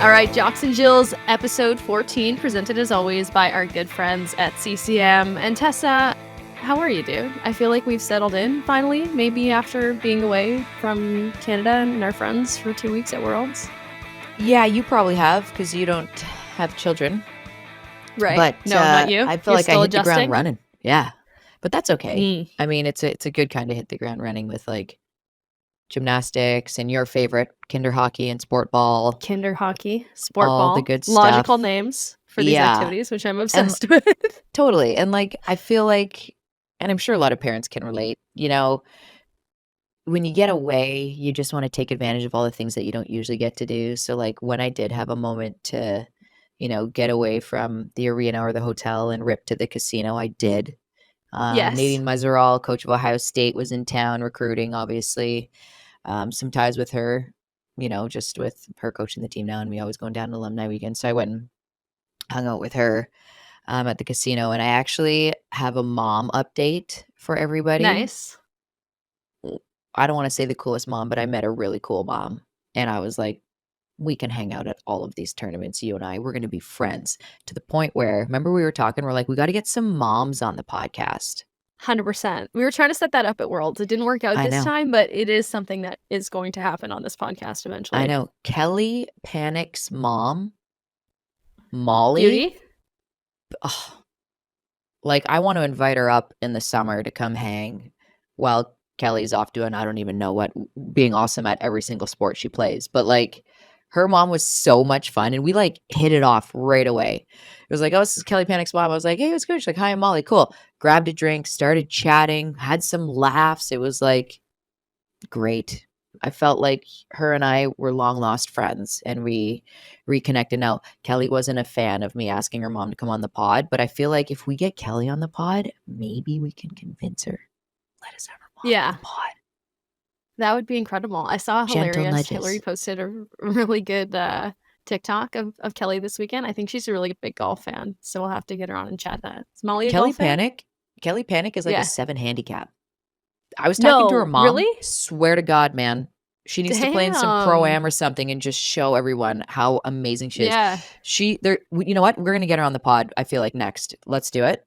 All right, Jocks and Jills, episode 14, presented as always by our good friends at CCM. And Tessa, how are you, dude? I feel like we've settled in finally, maybe after being away from Canada and our friends for 2 weeks at Worlds. Yeah, you probably have because you don't have children. Right. But no, not you. I feel You're like I still hit the ground adjusting? running. Yeah. But that's okay. Mm. I mean, it's a good kind of hit the ground running with like gymnastics and your favorite kinder hockey and sport ball. Kinder hockey, sport all ball. the good Logical stuff. names for these Yeah. activities, which I'm obsessed with. Totally. And like, I feel like, and I'm sure a lot of parents can relate, you know, when you get away, you just want to take advantage of all the things that you don't usually get to do. So like when I did have a moment to, you know, get away from the arena or the hotel and rip to the casino, I did. Yes. Nadine Mazeral, coach of Ohio State, was in town recruiting, obviously. Some ties with her, you know, just with her coaching the team now and me always going down to alumni weekend. So I went and hung out with her at the casino. And I actually have a mom update for everybody. Nice. I don't want to say the coolest mom, but I met a really cool mom. And I was like, we can hang out at all of these tournaments, you and I. We're going to be friends to the point where, remember we were talking, we're like, we got to get some moms on the podcast. 100%. We were trying to set that up at Worlds. It didn't work out this time, but it is something that is going to happen on this podcast eventually. I know. Kelly Panic's mom, Molly. Beauty? Oh, like, I want to invite her up in the summer to come hang while Kelly's off doing, I don't even know what, being awesome at every single sport she plays. But like, her mom was so much fun and we like hit it off right away. It was like, oh, this is Kelly Panic's mom. I was like, hey, what's good? She's like, hi, I'm Molly. Cool. Grabbed a drink, started chatting, had some laughs. It was like great. I felt like her and I were long lost friends and we reconnected. Now, Kelly wasn't a fan of me asking her mom to come on the pod, but I feel like if we get Kelly on the pod, maybe we can convince her. Let us have her mom on the pod. That would be incredible. I saw a hilarious Hillary posted a really good TikTok of Kelly this weekend. I think she's a really big golf fan, so we'll have to get her on and chat that. Is Molly a golf fan? Kelly Panic is like a 7 handicap. I was talking to her mom. Really? Swear to God, man. She needs to play in some pro-am or something and just show everyone how amazing she is. Yeah. You know what? We're going to get her on the pod, I feel like, next. Let's do it.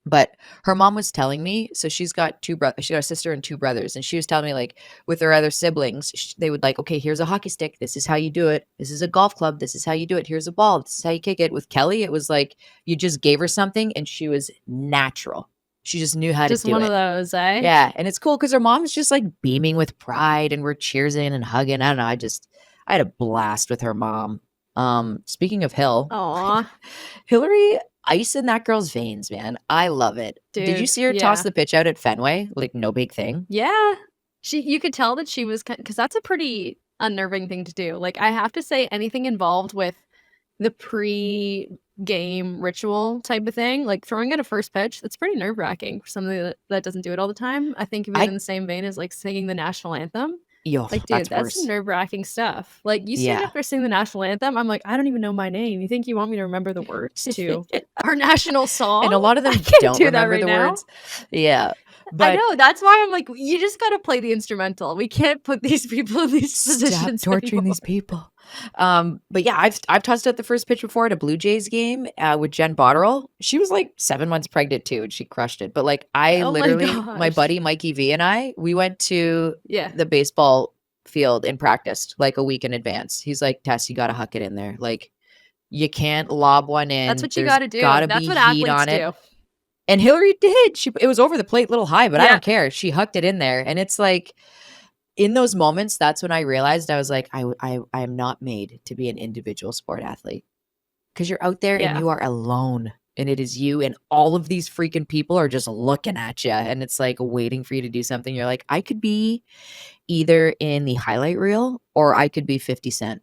But her mom was telling me, so she's got two brothers. She got a sister and two brothers. And she was telling me, like, with her other siblings, they would like, okay, here's a hockey stick. This is how you do it. This is a golf club. This is how you do it. Here's a ball. This is how you kick it. With Kelly, it was like you just gave her something and she was natural. She just knew how to do it. Just one of those, eh? Yeah. And it's cool because her mom's just like beaming with pride and we're cheersing and hugging. I don't know. I had a blast with her mom. Speaking of Hill, Hillary ice in that girl's veins, man. I love it. Dude, did you see her toss the pitch out at Fenway? Like, no big thing. Yeah. You could tell that she was, because that's a pretty unnerving thing to do. Like, I have to say, anything involved with the pre-game ritual type of thing, like throwing out a first pitch, that's pretty nerve-wracking for somebody that doesn't do it all the time. I think of it in the same vein as like singing the national anthem. Like, dude, that's nerve-wracking stuff. Like, you stand up there singing the national anthem, I'm like, I don't even know my name. You think you want me to remember the words to our national song? And a lot of them don't remember the words. Yeah. But I know. That's why I'm like, you just got to play the instrumental. We can't put these people in these positions. Stop torturing these people. But yeah, I've tossed out the first pitch before at a Blue Jays game with Jen Botterill. She was like 7 months pregnant too, and she crushed it. But like my buddy Mikey V and I, we went to the baseball field and practiced like a week in advance. He's like, Tess, you got to huck it in there. Like, you can't lob one in. That's what you got to do. That's what athletes do. And Hillary did. It was over the plate, a little high, but I don't care. She hucked it in there, and it's like, in those moments, that's when I realized I was like, I am not made to be an individual sport athlete, because you're out there and you are alone, and it is you, and all of these freaking people are just looking at you, and it's like waiting for you to do something. You're like, I could be either in the highlight reel or I could be 50 Cent.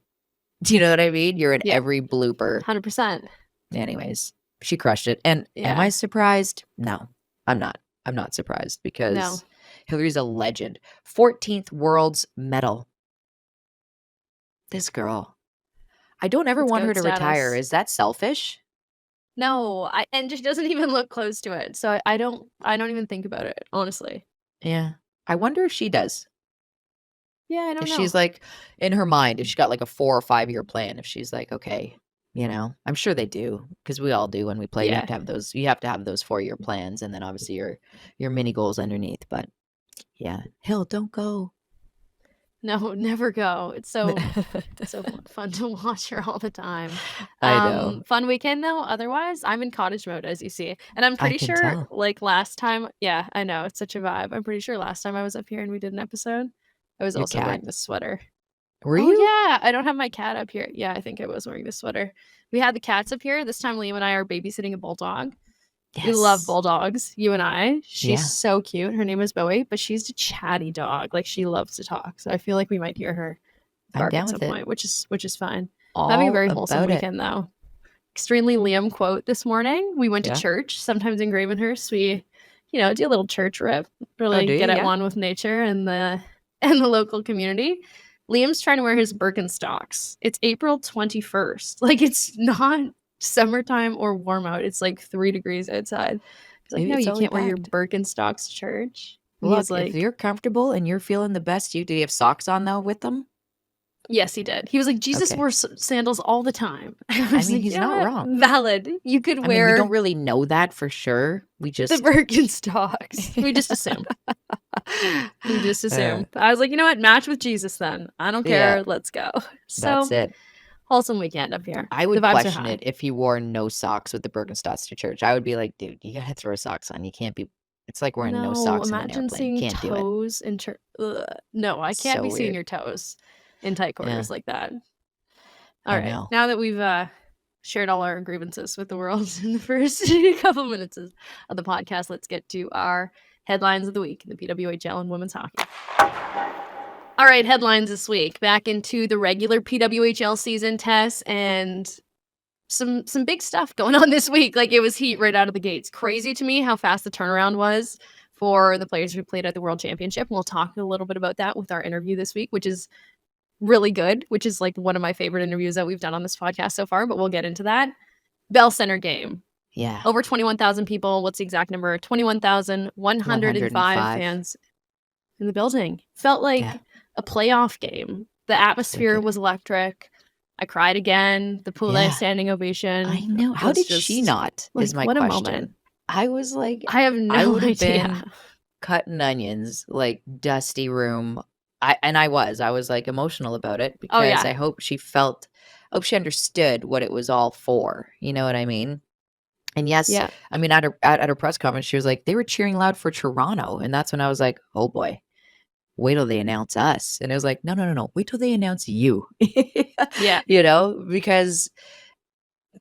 Do you know what I mean? You're in every blooper. 100%. Anyways, she crushed it. And am I surprised? No, I'm not. I'm not surprised because Hillary's a legend. 14th World's medal. This girl. I don't ever want her to retire. Is that selfish? No, and she doesn't even look close to it. So I don't even think about it, honestly. Yeah. I wonder if she does. Yeah, I don't If know. she's like, in her mind, if she got like a 4 or 5 year plan, if she's like, okay, I'm sure they do because we all do when we play. You have Yeah. to have those. You have to have those 4 year plans, and then obviously your mini goals underneath. But yeah, Hill, don't go. No, never go. It's so fun to watch her all the time. I know. Fun weekend though. Otherwise, I'm in cottage mode as you see. And I'm I pretty can sure tell. like last time, yeah, I know, it's such a vibe. I'm pretty sure last time I was up here and we did an episode, I was Your also cat. wearing this sweater. Were Oh you? yeah, I don't have my cat up here. Yeah, I think I was wearing this sweater. We had the cats up here. This time Liam and I are babysitting a bulldog. We love Yes. bulldogs, you and I. She's Yeah. so cute. Her name is Bowie, but she's a chatty dog. Like she loves to talk. So I feel like we might hear her I'm bark at down some with it. point, which is fine. Having a All very wholesome about it. weekend though. Extremely Liam quote this morning. We went to Yeah. church. Sometimes in Gravenhurst, we, do a little church rip. Oh, Really do you? get at Yeah. one with nature and the local community. Liam's trying to wear his Birkenstocks. It's April 21st. Like it's not summertime or warm out. It's like 3 degrees outside. He's like, Maybe no, it's you only can't wear your packed. Birkenstocks to church. And he's Look, if like, you're comfortable and you're feeling the best, do you have socks on though with them? yes, he did. He was like, Jesus Okay. wore sandals all the time. I I was mean, like, he's you know not what? wrong. Valid. You could I mean, we don't wear really know that for sure. We the just Birkenstocks. We just assume. We just assume. I was like, you know what? Match with Jesus then. I don't yeah, care. Let's go. that's So it. wholesome weekend up here. I The would vibes are question high. it if he wore no socks with the Birkenstocks to church. I would be like, dude, you gotta throw socks on. You can't be. It's like wearing no No, socks in an imagine airplane. seeing Can't do it. toes in church. No, I can't So be seeing weird. your toes in tight Yeah, quarters like that. All I right. know. Now that we've shared all our grievances with the world in the first couple minutes of the podcast, let's get to our headlines of the week in the PWHL and women's hockey. All right, headlines this week. Back into the regular PWHL season, Tess, and some big stuff going on this week. Like it was heat right out of the gates. Crazy to me how fast the turnaround was for the players who played at the World Championship. We'll talk a little bit about that with our interview this week, which is really good, which is like one of my favorite interviews that we've done on this podcast so far, but we'll get into that. Bell Center game. Yeah, Over 21,000 people. What's the exact number? 21,105 105. fans in the building. Felt like Yeah, a playoff game. The atmosphere wicked. was electric. I cried again. The Poulet Yeah, standing ovation. I know. How Was did she just not? like, Is my what a moment. question. I was like, I have I no would have been idea. cutting onions, like dusty room. I was like emotional about it Oh because yeah. I hope she understood what it was all for. You know what I mean? And yes, Yeah. I mean at her press conference, she was like, they were cheering loud for Toronto, and that's when I was like, oh boy, wait till they announce us. And it was like, no, no, no, no, wait till they announce you. Yeah. Because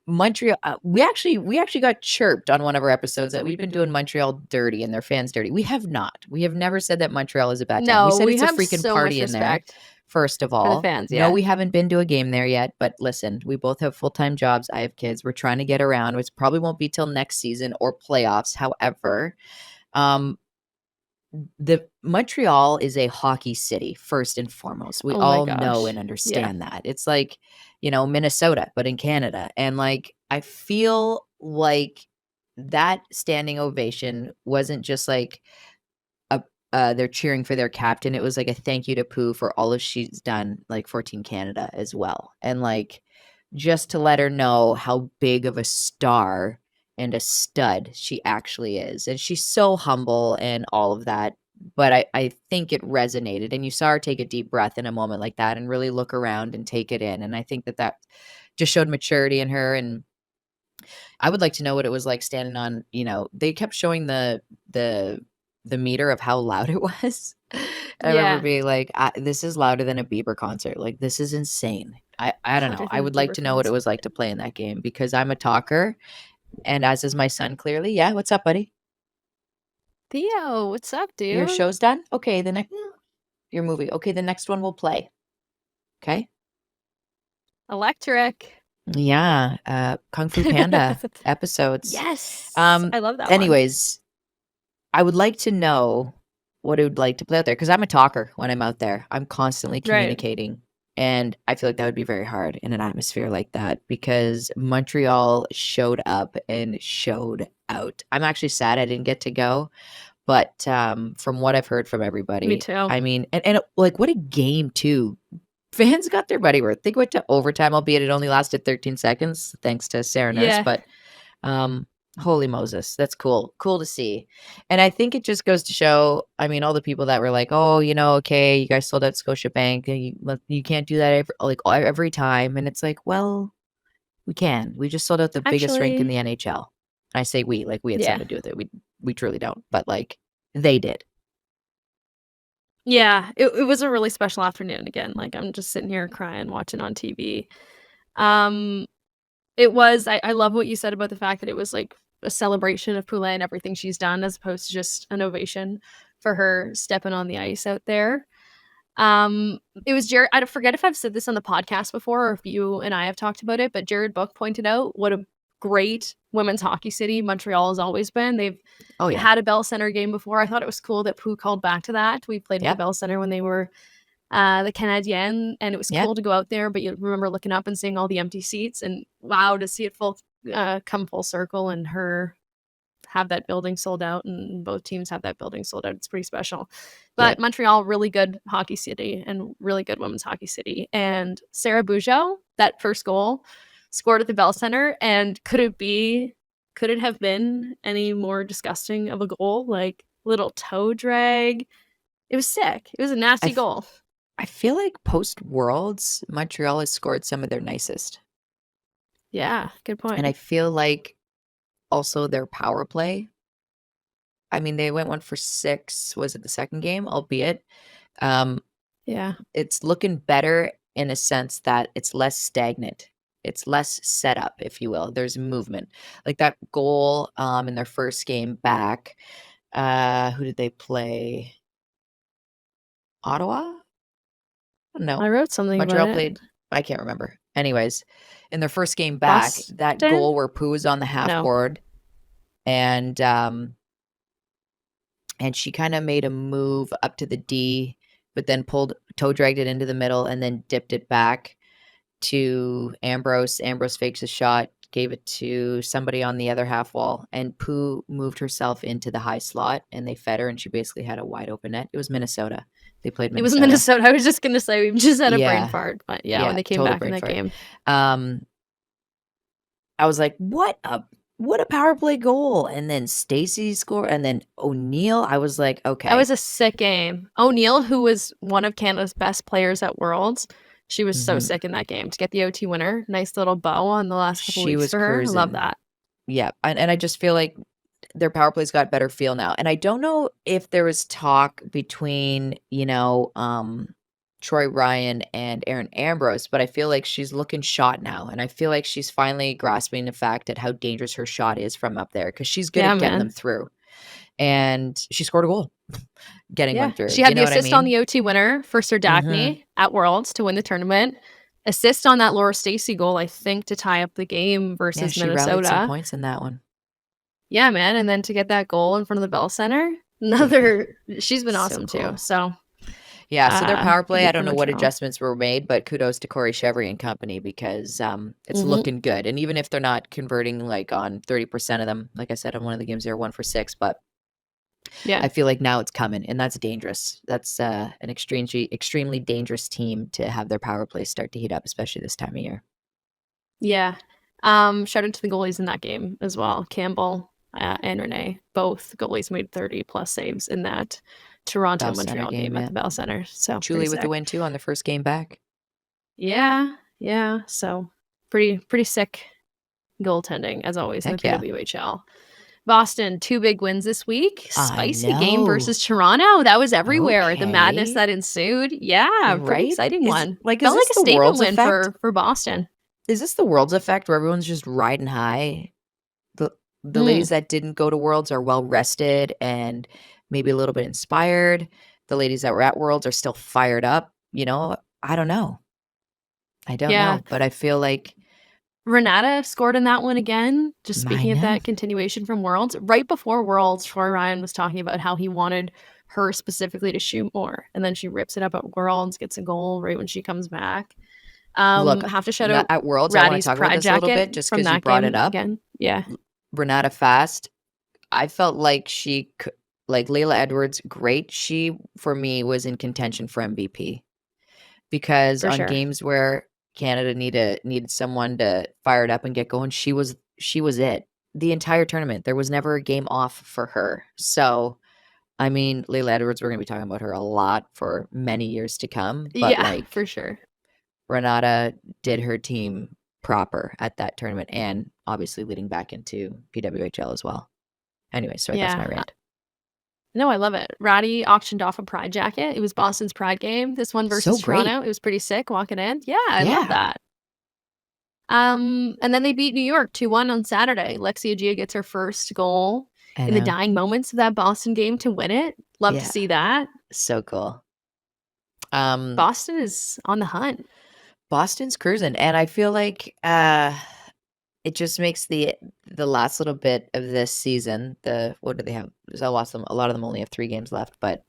Montreal, we actually got chirped on one of our episodes that we've been doing Montreal dirty and their fans dirty. We have not. We have never said that Montreal is a bad town. We No, said we it's a have freaking so party much in there. respect First of for the all, fans. no, Yeah. we haven't been to a game there yet. But listen, we both have full-time jobs. I have kids. We're trying to get around, which probably won't be till next season or playoffs. However, um, the Montreal is a hockey city first and foremost. We Oh my all know gosh. and Yeah. understand that. It's like, Minnesota, but in Canada. And like I feel like that standing ovation wasn't just like they're cheering for their captain. It was like a thank you to Pooh for all of she's done like for Team Canada as well. And like just to let her know how big of a star and a stud she actually is. And she's so humble and all of that. But I think it resonated. And you saw her take a deep breath in a moment like that and really look around and take it in. And I think that just showed maturity in her. And I would like to know what it was like standing on, they kept showing the meter of how loud it was. I remember Yeah. being like, this is louder than a Bieber concert. Like, this is insane. I don't know. Louder I than a would like Bieber to know what it concert. was like to play in that game because I'm a talker, and as is my son, clearly. Yeah, what's up, buddy? Theo, what's up, Your dude? show's done? Okay, your movie. Okay, the next one will play. Okay? Electric. Yeah, Kung Fu Panda episodes. Yes. I love that one. Anyways, I would like to know what it would like to play out there because I'm a talker when I'm out there. I'm constantly Right. communicating. And I feel like that would be very hard in an atmosphere like that because Montreal showed up and showed out. I'm actually sad I didn't get to go, But from what I've heard from Me everybody, too. I mean, and like what a game too. Fans got their money worth. They went to overtime, albeit it only lasted 13 seconds, thanks to Sarah Nurse. Yeah. But holy Moses, that's cool. Cool to see. And I think it just goes to show, I mean, all the people that were like, oh, okay, you guys sold out Scotiabank, and you can't do that every time. And it's like, well, we can. We just sold out the biggest rink in the Actually, NHL. I say we, like we had yeah. something to do with it. We truly don't, but like they did. Yeah, it was a really special afternoon again, like, I'm just sitting here crying, watching on TV. Um, it was I love what you said about the fact that it was, like, a celebration of Poulet and everything she's done as opposed to just an ovation for her stepping on the ice out there. It was Jared. I forget if I've said this on the podcast before or if you and I have talked about it, but Jared Book pointed out what a great women's hockey city Montreal has always been. They've Oh yeah. had a Bell Center game before. I thought it was cool that Pooh called back to that. We played at the Yep. Bell Center when they were the Canadiens, and it was Yep. cool to go out there. But you remember looking up and seeing all the empty seats, and wow, to see it come full circle and her have that building sold out and both teams have that building sold out. It's pretty special. But Yep. Montreal, really good hockey city and really good women's hockey city. And Sarah Bujold, that first goal, scored at the Bell Center. And could it have been any more disgusting of a goal? Like little toe drag. It was sick. It was a I, nasty f- goal. I feel like post Worlds, Montreal has scored some of their nicest. Yeah, good And I point. feel like also their power play. I mean, they went 1 for 6, was it the second game, albeit um, Yeah. it's looking better in a sense that it's less stagnant. It's less set up, if you will. There's movement. Like that goal in their first game back. Who did they play? Ottawa? I No. wrote something about Montreal it. played, I can't remember. Anyways, in their first game back, that Boston? goal where Pooh was on the half No. board and she kind of made a move up to the D, but then toe dragged it into the middle and then dipped it back to Ambrose. Ambrose fakes a shot, gave it to somebody on the other half wall, and Pooh moved herself into the high slot and they fed her and she basically had a wide open net. It was Minnesota. They played It was Minnesota. Minnesota. I was just gonna say we just had a brain Yeah. fart, but yeah, when Yeah, they came total back in brain that fart. game. I was like, what a power play goal. And then Stacy scored and then O'Neill. I was like, That okay. was a sick game. O'Neill, who was one of Canada's best players at Worlds, she was so Mhm. sick in that game to get the OT winner. Nice little bow on the last couple She weeks was for her. I love cruising. that. Yeah. And I just feel like their power plays got better feel now. And I don't know if there was talk between, Troy Ryan and Aaron Ambrose, but I feel like she's looking shot now. And I feel like she's finally grasping the fact at how dangerous her shot is from up there because she's good Yeah, at getting them man. through. And she scored a goal, getting one Yeah. through. She You had know the what I assist on mean? the OT winner for Mhm. Serdachny at Worlds to win the tournament. Assist on that Laura Stacey goal, I think, to tie up the game Yeah, versus she rallied some Minnesota. points in that one. Yeah, man. And then to get that goal in front of the Bell Center, she's been So awesome too. cool. So Yeah, so their power play, I good for don't know what Montreal. adjustments were made, but kudos to Corey Chevry and company because it's Hmm. looking good. And even if they're not converting like on 30% of them, like I said, on one of the games, they're 1 for 6, but Yeah. I feel like now it's coming and that's dangerous. That's an extremely dangerous team to have their power play start to heat up, especially this time of year. Yeah. Shout out to the goalies in that game as well. Campbell and Renee, both goalies made 30 plus saves in that Toronto Bell Center Montreal game at yeah. the Bell Center. So pretty Julie with the sick. win too on the first game back. Yeah, yeah. So pretty sick goaltending as always in the Heck yeah. PWHL. Boston, 2 big wins this week. I Spicy game know. versus Toronto. That was everywhere. The madness Okay. that ensued. Yeah, pretty Right? exciting one. Is Felt this like a the statement world's win effect? for Boston. Is this the Worlds effect where everyone's just riding high? The ladies that didn't go to Worlds are well rested and maybe a little bit inspired. The ladies that were at Worlds are still fired up. I don't know. I don't Yeah. know, but I feel like Renata scored in that one again. Just I speaking of know. that continuation from Worlds, right before Worlds, Troy Ryan was talking about how he wanted her specifically to shoot more, and then she rips it up at Worlds, gets a goal right when she comes back. Look, Have to shout out at Worlds, I want to Ratty's talk about pride this a little bit jacket just from because you that brought game it up. again. Yeah, Renata Fast, I felt like she Like Layla Edwards, great. She, for me, was in contention for MVP because For on sure. games where Canada needed someone to fire it up and get going, she was it. The entire tournament, there was never a game off for her. So, I mean, Layla Edwards, we're gonna be talking about her a lot for many years to come, but, Yeah, like, for sure. Renata did her team proper at that tournament and obviously leading back into PWHL as well. Anyway, sorry, that's my Yeah. rant. No, I love it. Ratty auctioned off a Pride jacket. It was Boston's Pride game. This one So versus great. Toronto. It was pretty sick walking in. Yeah, I love Yeah, that. And then they beat New York 2-1 on Saturday. Lexia Gia gets her first goal I in the know. dying moments of that Boston game to win it. Love to Yeah, see that. so cool. Um, Boston is on the hunt. Boston's cruising, and I feel like, it just makes the last little bit of this season, the what do they have? So I lost them. A lot of them only have 3 games left, but,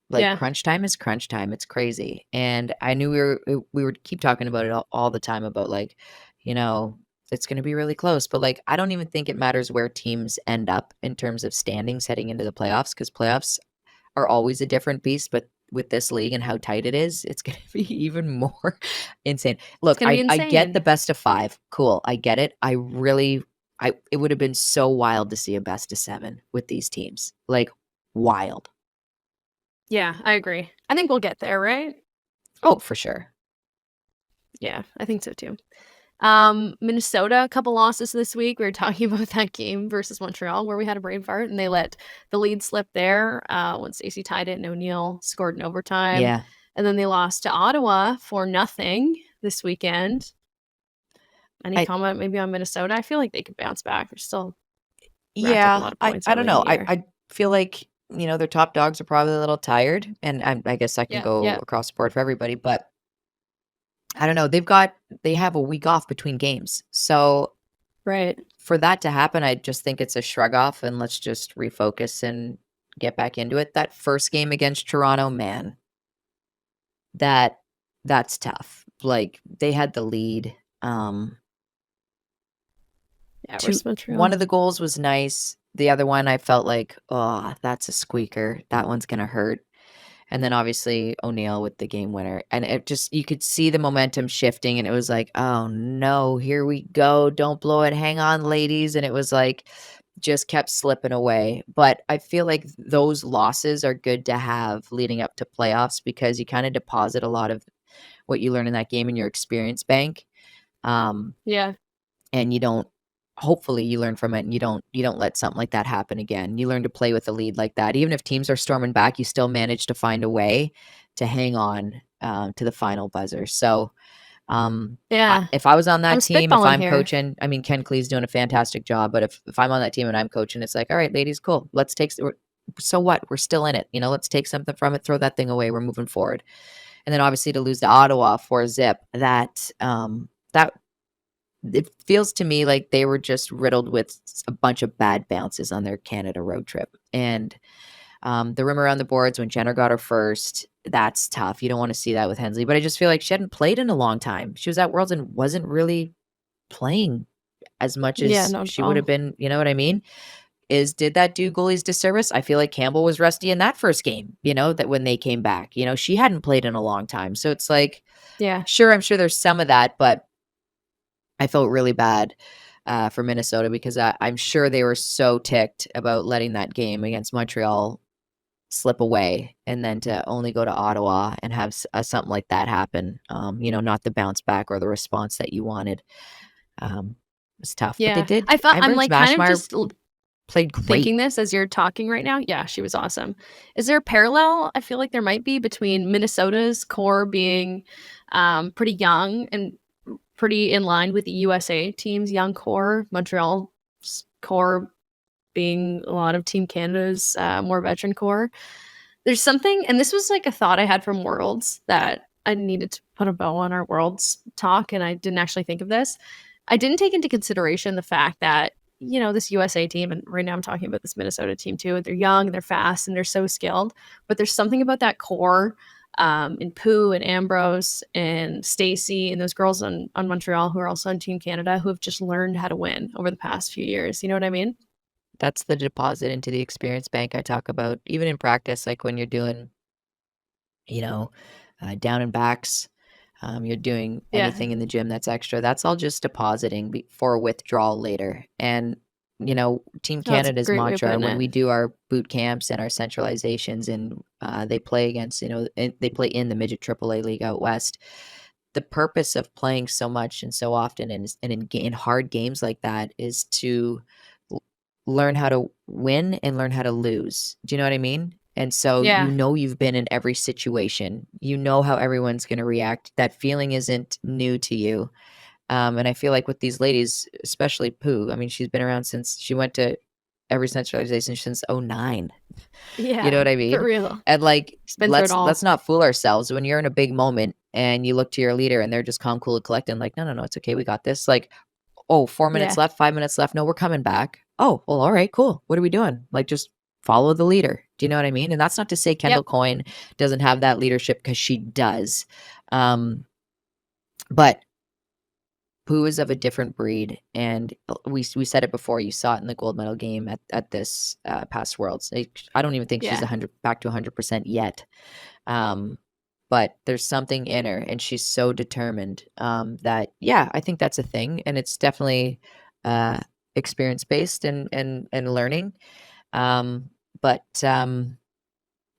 like, Yeah. crunch time is crunch time. It's crazy, and I knew we would keep talking about it all the time about, like, you know, it's gonna be really close, but, like, I don't even think it matters where teams end up in terms of standings heading into the playoffs, because playoffs are always a different beast, but with this league and how tight it is, it's gonna be even more insane. It's Look, going to be I get the insane. best of 5. Cool, I get it. I it would have been so wild to see a best of 7 with these teams. Like, wild. Yeah, I agree. I think we'll get there, right? Oh, for sure. Yeah, I think so too. Minnesota, a couple losses this week. We were talking about that game versus Montreal where we had a brain fart and they let the lead slip there when Stacey tied it and O'Neill scored in overtime. Yeah. And then they lost to Ottawa for nothing this weekend. Any I comment maybe on Minnesota? I feel like they could bounce back. They're still racked up a yeah, lot of I points I don't early in know. the year. I feel like, their top dogs are probably a little tired, and I guess I can Yeah, go yeah, across the board for everybody, but I don't know. They have a week off between games. So right. for that to happen, I just think it's a shrug off and let's just refocus and get back into it. That first game against Toronto, man, that that's tough. Like, they had the lead. Yeah, Two where's One Montreal? of the goals was nice. The other one I felt like, "Oh, that's a squeaker. That one's gonna hurt." And then obviously O'Neill with the game winner. And it just you could see the momentum shifting and it was like, "Oh no, here we go. Don't blow it. Hang on, ladies." And it was like just kept slipping away. But I feel like those losses are good to have leading up to playoffs because you kind of deposit a lot of what you learn in that game in your experience bank. Um, Yeah, and you don't hopefully you learn from it and you don't let something like that happen again. You learn to play with a lead like that. Even if teams are storming back, you still manage to find a way to hang on to the final buzzer. So yeah. if I was on I'm that team, if spitballing I'm here. coaching, I mean, Ken Clee's doing a fantastic job, but if I'm on that team and I'm coaching, it's like, all right, ladies, cool. Let's take, so what? We're still in it. Let's take something from it, throw that thing away. We're moving forward. And then obviously to lose to Ottawa for a zip, that it feels to me like they were just riddled with a bunch of bad bounces on their Canada road trip. And the rim around the boards when Jenner got her first, that's tough. You don't want to see that with Hensley. But I just feel like she hadn't played in a long time. She was at Worlds and wasn't really playing as much Yeah, as not at she would all. have been. You know what I mean? Did that do goalies disservice? I feel like Campbell was rusty in that first game, that when they came back, she hadn't played in a long time. So it's like, Yeah. sure, I'm sure there's some of that, but I felt really bad for Minnesota because I'm sure they were so ticked about letting that game against Montreal slip away and then to only go to Ottawa and have something like that happen. Not the bounce back or the response that you wanted. It's tough, but they Yeah. did. I thought I'm, Edwards like, kind of Mashmeyer just played great. thinking this as you're talking right now. Yeah, she was awesome. Is there a parallel? I feel like there might be between Minnesota's core being pretty young and pretty in line with the USA team's young core, Montreal's core being a lot of Team Canada's more veteran core. There's something, and this was like a thought I had from Worlds that I needed to put a bow on our Worlds talk, and I didn't actually think of this. I didn't take into consideration the fact that, this USA team, and right now I'm talking about this Minnesota team too, they're young, they're fast, and they're so skilled, but there's something about that core in Pooh and Ambrose and Stacy and those girls on Montreal who are also on Team Canada who have just learned how to win over the past few years. You know what I mean? That's the deposit into the experience bank I talk about, even in practice, like when you're doing, you know, down and backs, you're doing Yeah. anything in the gym that's extra. That's all just depositing for withdrawal later. And, Team Oh, that's a Canada's great way of mantra putting when it. we do our boot camps and our centralizations and they play against, they play in the midget AAA league out west. The purpose of playing so much and so often and in hard games like that is to l- learn how to win and learn how to lose. Do you know what I mean? And so Yeah. you've been in every situation. You know how everyone's going to react. That feeling isn't new to you. And I feel like with these ladies, especially Pooh, I mean, she's been around since she went to every centralization since '09. You know Yeah. what I For mean? real. And like, She's been through it let's all. not fool ourselves. When you're in a big moment and you look to your leader and they're just calm, cool, and collected, like, no, no, no, it's okay, we got this. Like, oh, 4 minutes Yeah. left, 5 minutes left. No, we're coming back. Oh, well, all right, cool. What are we doing? Like, just follow the leader. Do you know what I mean? And that's not to say Yep. Kendall Coyne doesn't have that leadership because she does. But Pooh is of a different breed, and we said it before. You saw it in the gold medal game at this past Worlds. I don't even think she's Yeah. 100% yet. Um, but there's something in her, and she's so determined that yeah, I think that's a thing, and it's definitely experience based and learning. Um, but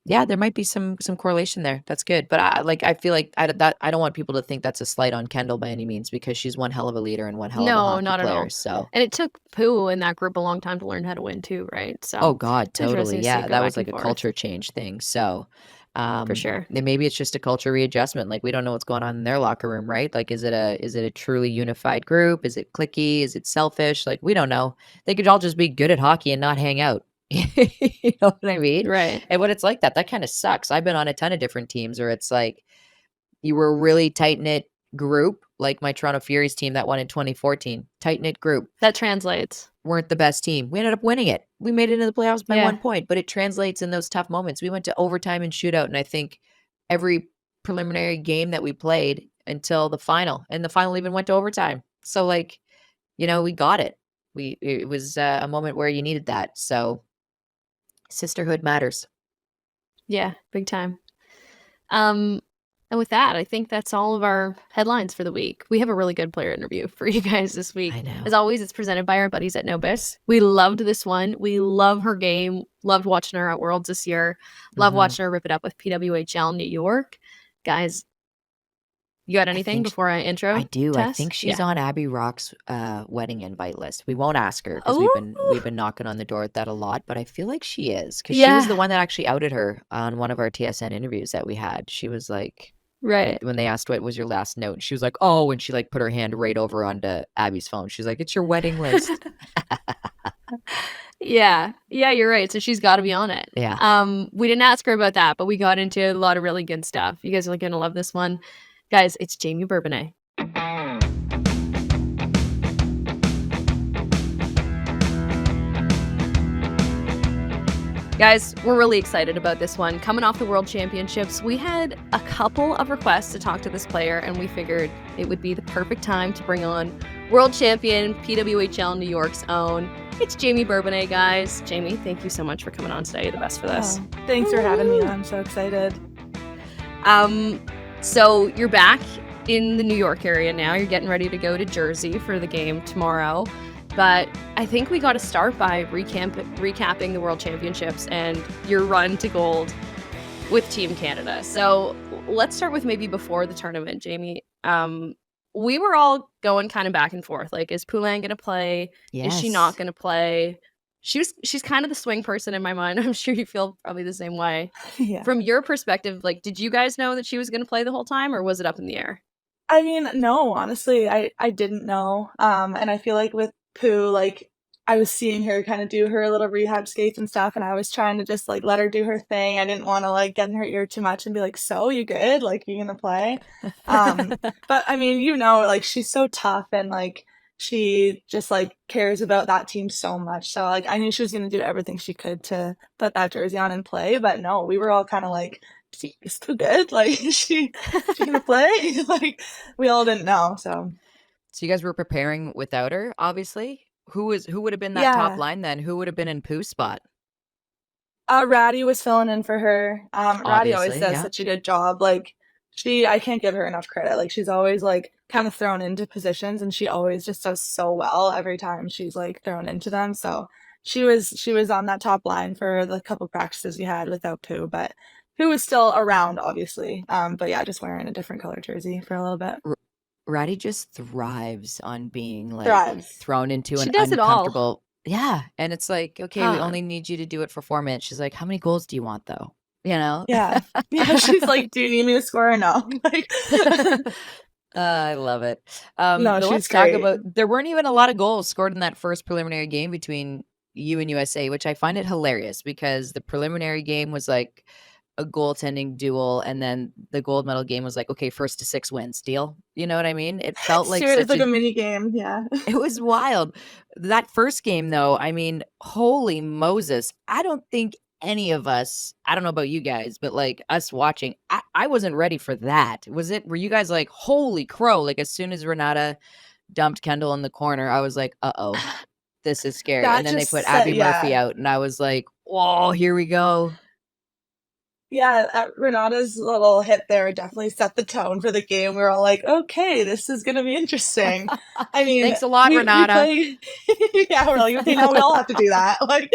yeah, there might be some correlation there. That's good. But I feel like I don't want people to think that's a slight on Kendall by any means because she's one hell of a leader and one hell of a No, hockey not at player. all. So, And it took Pooh in that group a long time to learn how to win too, right? oh So God, it's interesting totally. to see it Yeah, go that was back and like a forth culture change thing. So, for sure. then maybe it's just a culture readjustment. Like we don't know what's going on in their locker room, right? Like is it a truly unified group? Is it cliquey? Is it selfish? Like we don't know. They could all just be good at hockey and not hang out. You know what I mean? Right. And when it's like that kind of sucks. I've been on a ton of different teams where it's like you were a really tight knit group, like my Toronto Furies team that won in 2014. Tight knit group. That translates. Weren't the best team. We ended up winning it. We made it into the playoffs by Yeah. 1 point, but it translates in those tough moments. We went to overtime and shootout, and I think every preliminary game that we played until the final, and the final even went to overtime. So like, we got it. It was a moment where you needed that. So sisterhood matters. Yeah. Big time. Um, and with that, I think that's all of our headlines for the week. We have a really good player interview for you guys this I week. know. As always, it's presented by our buddies at Nobis. We loved this one. We love her game. Loved watching her at Worlds this year. Love Mhm. watching her rip it up with PWHL New York. Guys, you got I anything think before I I intro do. I Tess? think she's Yeah. on Abby Rock's wedding invite list. We won't ask her because we've been Oh, we've been knocking on the door at that a lot, but I feel like she is because she was the yeah. one that actually outed her on one of our TSN interviews that we had. She was like, Right. when they asked what was your last note, she was like, "Oh," and she like put her hand right over onto Abby's phone. She's like, "It's your wedding list." Yeah. Yeah, you're right. So she's got to be on it. Yeah. We didn't ask her about that, but we got into a lot of really good stuff. You guys are going to love this one. Guys, it's Jaime Bourbonnais. Guys, we're really excited about this one. Coming off the World Championships, we had a couple of requests to talk to this player, and we figured it would be the perfect time to bring on World Champion, PWHL New York's own. It's Jaime Bourbonnais, guys. Jaime, thank you so much for coming on today. You're the best for this. Oh, thanks for having me. I'm so excited. So you're back in the New York area now. You're getting ready to go to Jersey for the game tomorrow. But I think we got to start by recapping the World Championships and your run to gold with Team Canada. So let's start with maybe before the tournament, Jaime. We were all going kind of back and forth. Like, is Poulin going to play? Is she not going to play? She's kind of the swing person in my mind. I'm sure you feel probably the same way. Yeah. From your perspective, like, did you guys know that she was going to play the whole time, or was it up in the air? I mean, no, honestly, I didn't know. And I feel like with Pooh, like I was seeing her kind of do her little rehab skates and stuff, and I was trying to just like let her do her thing. I didn't want to like get in her ear too much and be like, "So, you good? Like, you gonna play?" But I mean, like she's so tough and like she just like cares about that team so much. So like I knew she was gonna do everything she could to put that jersey on and play. But no, we were all kind of like, "She's too good. Like, is she gonna play?" Like we all didn't know. So So you guys were preparing without her, obviously. who would have been that top Yeah. line then? Who would have been in Pooh's spot? Ratty was filling in for her. Ratty always Obviously, does yeah. such a good job. Like I can't give her enough credit. Like she's always like kind of thrown into positions, and she always just does so well every time she's like thrown into them. So she was on that top line for the couple practices we had without Pooh, but Pooh was still around, obviously. But yeah, just wearing a different color jersey for a little bit. Ratty just thrives on being like Thrives. thrown into She an does it all. uncomfortable. Yeah, and it's like, okay, we Huh. only need you to do it for 4 minutes. She's like, how many goals do you want though? You know? Yeah. Yeah, she's like, do you need me to score or no? Like I love it. No, But she's let's talk great. about, there weren't even a lot of goals scored in that first preliminary game between you and USA, which I find it hilarious because the preliminary game was like a goaltending duel, and then the gold medal game was like, okay, 1st to 6 wins, deal. You know what I mean? It felt like It's such like a a mini game, yeah. it was wild. That first game, though, I mean, holy Moses. I don't think any of us, I don't know about you guys, but like us watching, I wasn't ready for that. Were you guys like, holy crow? Like, as soon as Renata dumped Kendall in the corner, I was like, uh-oh, this is scary. That And then they just put set Abby Murphy yeah. out, and I was like, whoa, here we go. Yeah, Renata's little hit there definitely set the tone for the game. We were all like, "Okay, this is gonna be interesting." I mean, Thanks a lot, we Renata. play yeah, we're like, "Okay, now we all have to do that." Like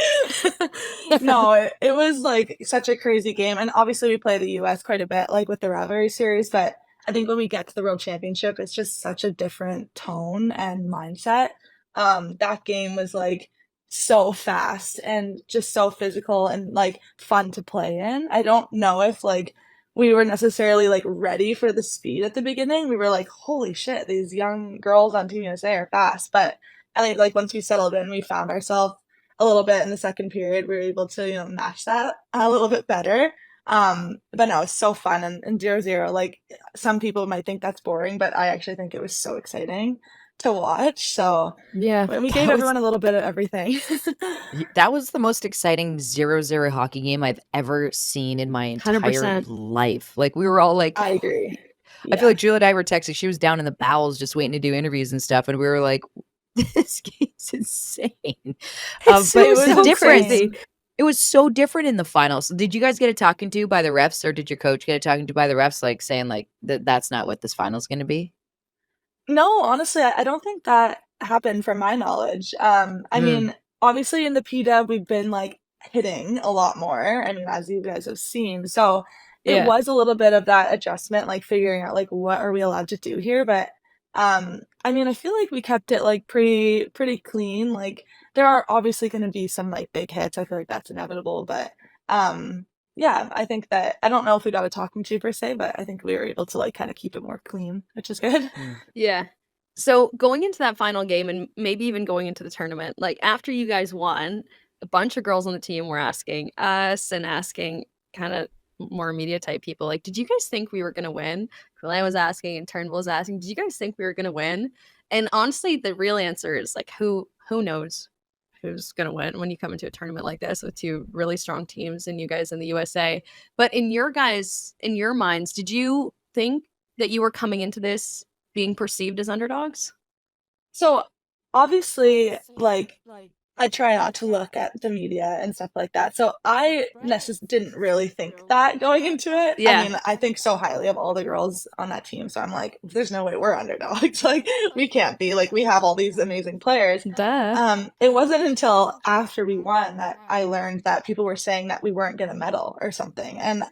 no, it was like such a crazy game, and obviously we play the US quite a bit, like with the rivalry series, but I think when we get to the World Championship, it's just such a different tone and mindset. That game was like so fast and just so physical and like fun to play in. I don't know if like we were necessarily like ready for the speed at the beginning. We were like, holy shit, these young girls on Team USA are fast. But I think like once we settled in, we found ourselves a little bit in the second period. We were able to, match that a little bit better. But no, it's so fun and 0-0. Like some people might think that's boring, but I actually think it was so exciting to watch. So Yeah. we gave everyone a little bit of everything. That was the most exciting 0-0 hockey game I've ever seen in my entire 100%. life. Like, we were all like, I agree. I feel like Julia and I were texting. She was down in the bowels just waiting to do interviews and stuff. And we were like, this game's insane. It's But it was so different. crazy. It was so different in the finals. Did you guys get it talking to by the refs, or did your coach get it talking to by the refs, like saying like that's not what this final's going to be? No, honestly, I don't think that happened from my knowledge. I mean, obviously in the PW we've been like hitting a lot more. I mean, as you guys have seen. So it Yeah. was a little bit of that adjustment, like figuring out like what are we allowed to do here. But I mean, I feel like we kept it like pretty clean. Like there are obviously gonna be some like big hits. I feel like that's inevitable. But yeah, I think that I don't know if we got a talking to per se, but I think we were able to like kind of keep it more clean, which is good. Yeah. So going into that final game and maybe even going into the tournament, like after you guys won, a bunch of girls on the team were asking us and asking kind of more media type people, like, did you guys think we were going to win? Quillan was asking and Turnbull was asking, did you guys think we were going to win? And honestly, the real answer is like, who knows who's going to win when you come into a tournament like this with two really strong teams and you guys in the USA. But in your minds, did you think that you were coming into this being perceived as underdogs? So obviously, like I try not to look at the media and stuff like that. So I didn't really think that going into it. Yeah. I mean, I think so highly of all the girls on that team. So I'm like, there's no way we're underdogs. Like we can't be. Like we have all these amazing players. Duh. It wasn't until after we won that I learned that people were saying that we weren't going to medal or something. And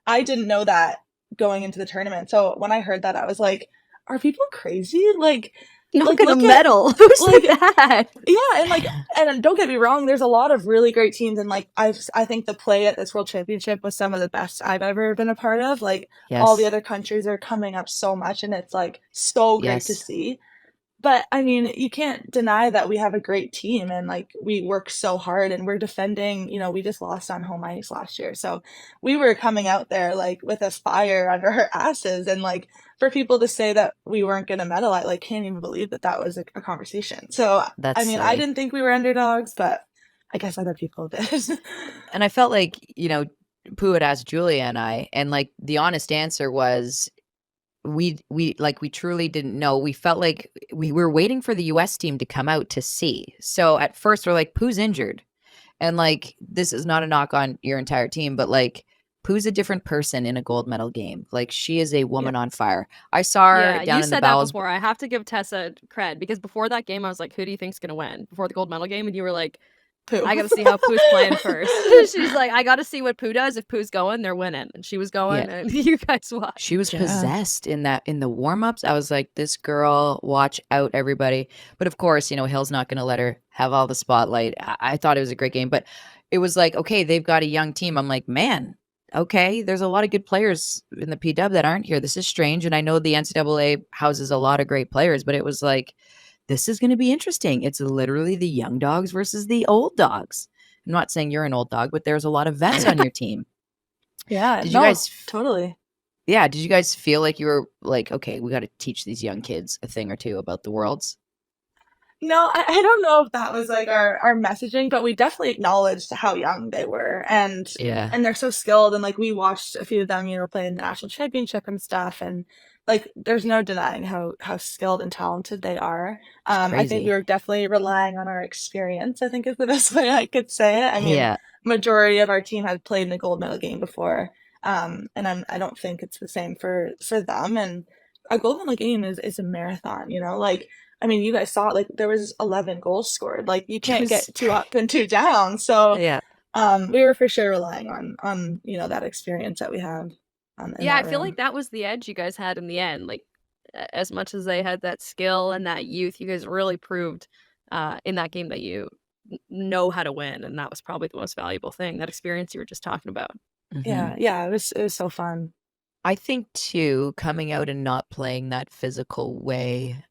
I didn't know that going into the tournament. So when I heard that, I was like, are people crazy? Like, Not gonna look at- medal. Who said like, that? Yeah, and don't get me wrong, there's a lot of really great teams, and like I think the play at this World Championship was some of the best I've ever been a part of. Like all the Yes. other countries are coming up so much, and it's like so great to Yes. see. But I mean, you can't deny that we have a great team and like we work so hard and we're defending, we just lost on home ice last year. So we were coming out there like with a fire under our asses, and like for people to say that we weren't going to medal, I like can't even believe that was a conversation. So That's I mean, I silly. didn't think we were underdogs, but I guess other people did. And I felt like, Pooh had asked Julia and I, and like the honest answer was, we truly didn't know. We felt like we were waiting for the US team to come out to see. So at first we're like, Pooh's injured. And like, this is not a knock on your entire team, but like, Pooh's a different person in a gold medal game. Like, she is a woman on fire. I saw her Yeah, down you in the said that bowels. before. I have to give Tessa cred because before that game, I was like, "Who do you think's gonna win?" Before the gold medal game, and you were like, Pooh. "I gotta see how Pooh's playing first." She's like, "I gotta see what Pooh does. If Pooh's going, they're winning." And she was going, and you guys watched. She was Yeah. possessed in the warm-ups. I was like, this girl, watch out, everybody. But of course, Hill's not going to let her have all the spotlight. I thought it was a great game, but it was like, okay, they've got a young team. I'm like, man, okay, there's a lot of good players in the PW that aren't here. This is strange. And I know the NCAA houses a lot of great players, but it was like, this is going to be interesting. It's literally the young dogs versus the old dogs. I'm not saying you're an old dog, but there's a lot of vets on your team. Yeah. Did you guys totally? Yeah, did you guys feel like you were like, okay, we got to teach these young kids a thing or two about the worlds? No, I don't know if that was like our messaging, but we definitely acknowledged how young they were, and Yeah. they're so skilled, and like we watched a few of them, play in the national championship and stuff, and like there's no denying how skilled and talented they are. I think crazy. we were definitely relying on our experience, I think is the best way I could say it. I mean, Yeah. majority of our team had played in a gold medal game before, and I don't think it's the same for them. And a gold medal game is a marathon, like. I mean, you guys saw it, like there was 11 goals scored. Like you can't get 2 up and 2 down. So Yeah. we were for sure relying on that experience that we have. Yeah, I feel like that was the edge you guys had in the end. Like as much as they had that skill and that youth, you guys really proved in that game that you know how to win, and that was probably the most valuable thing. That experience you were just talking about. Mhm. Yeah, it was so fun. I think too, coming out and not playing that physical way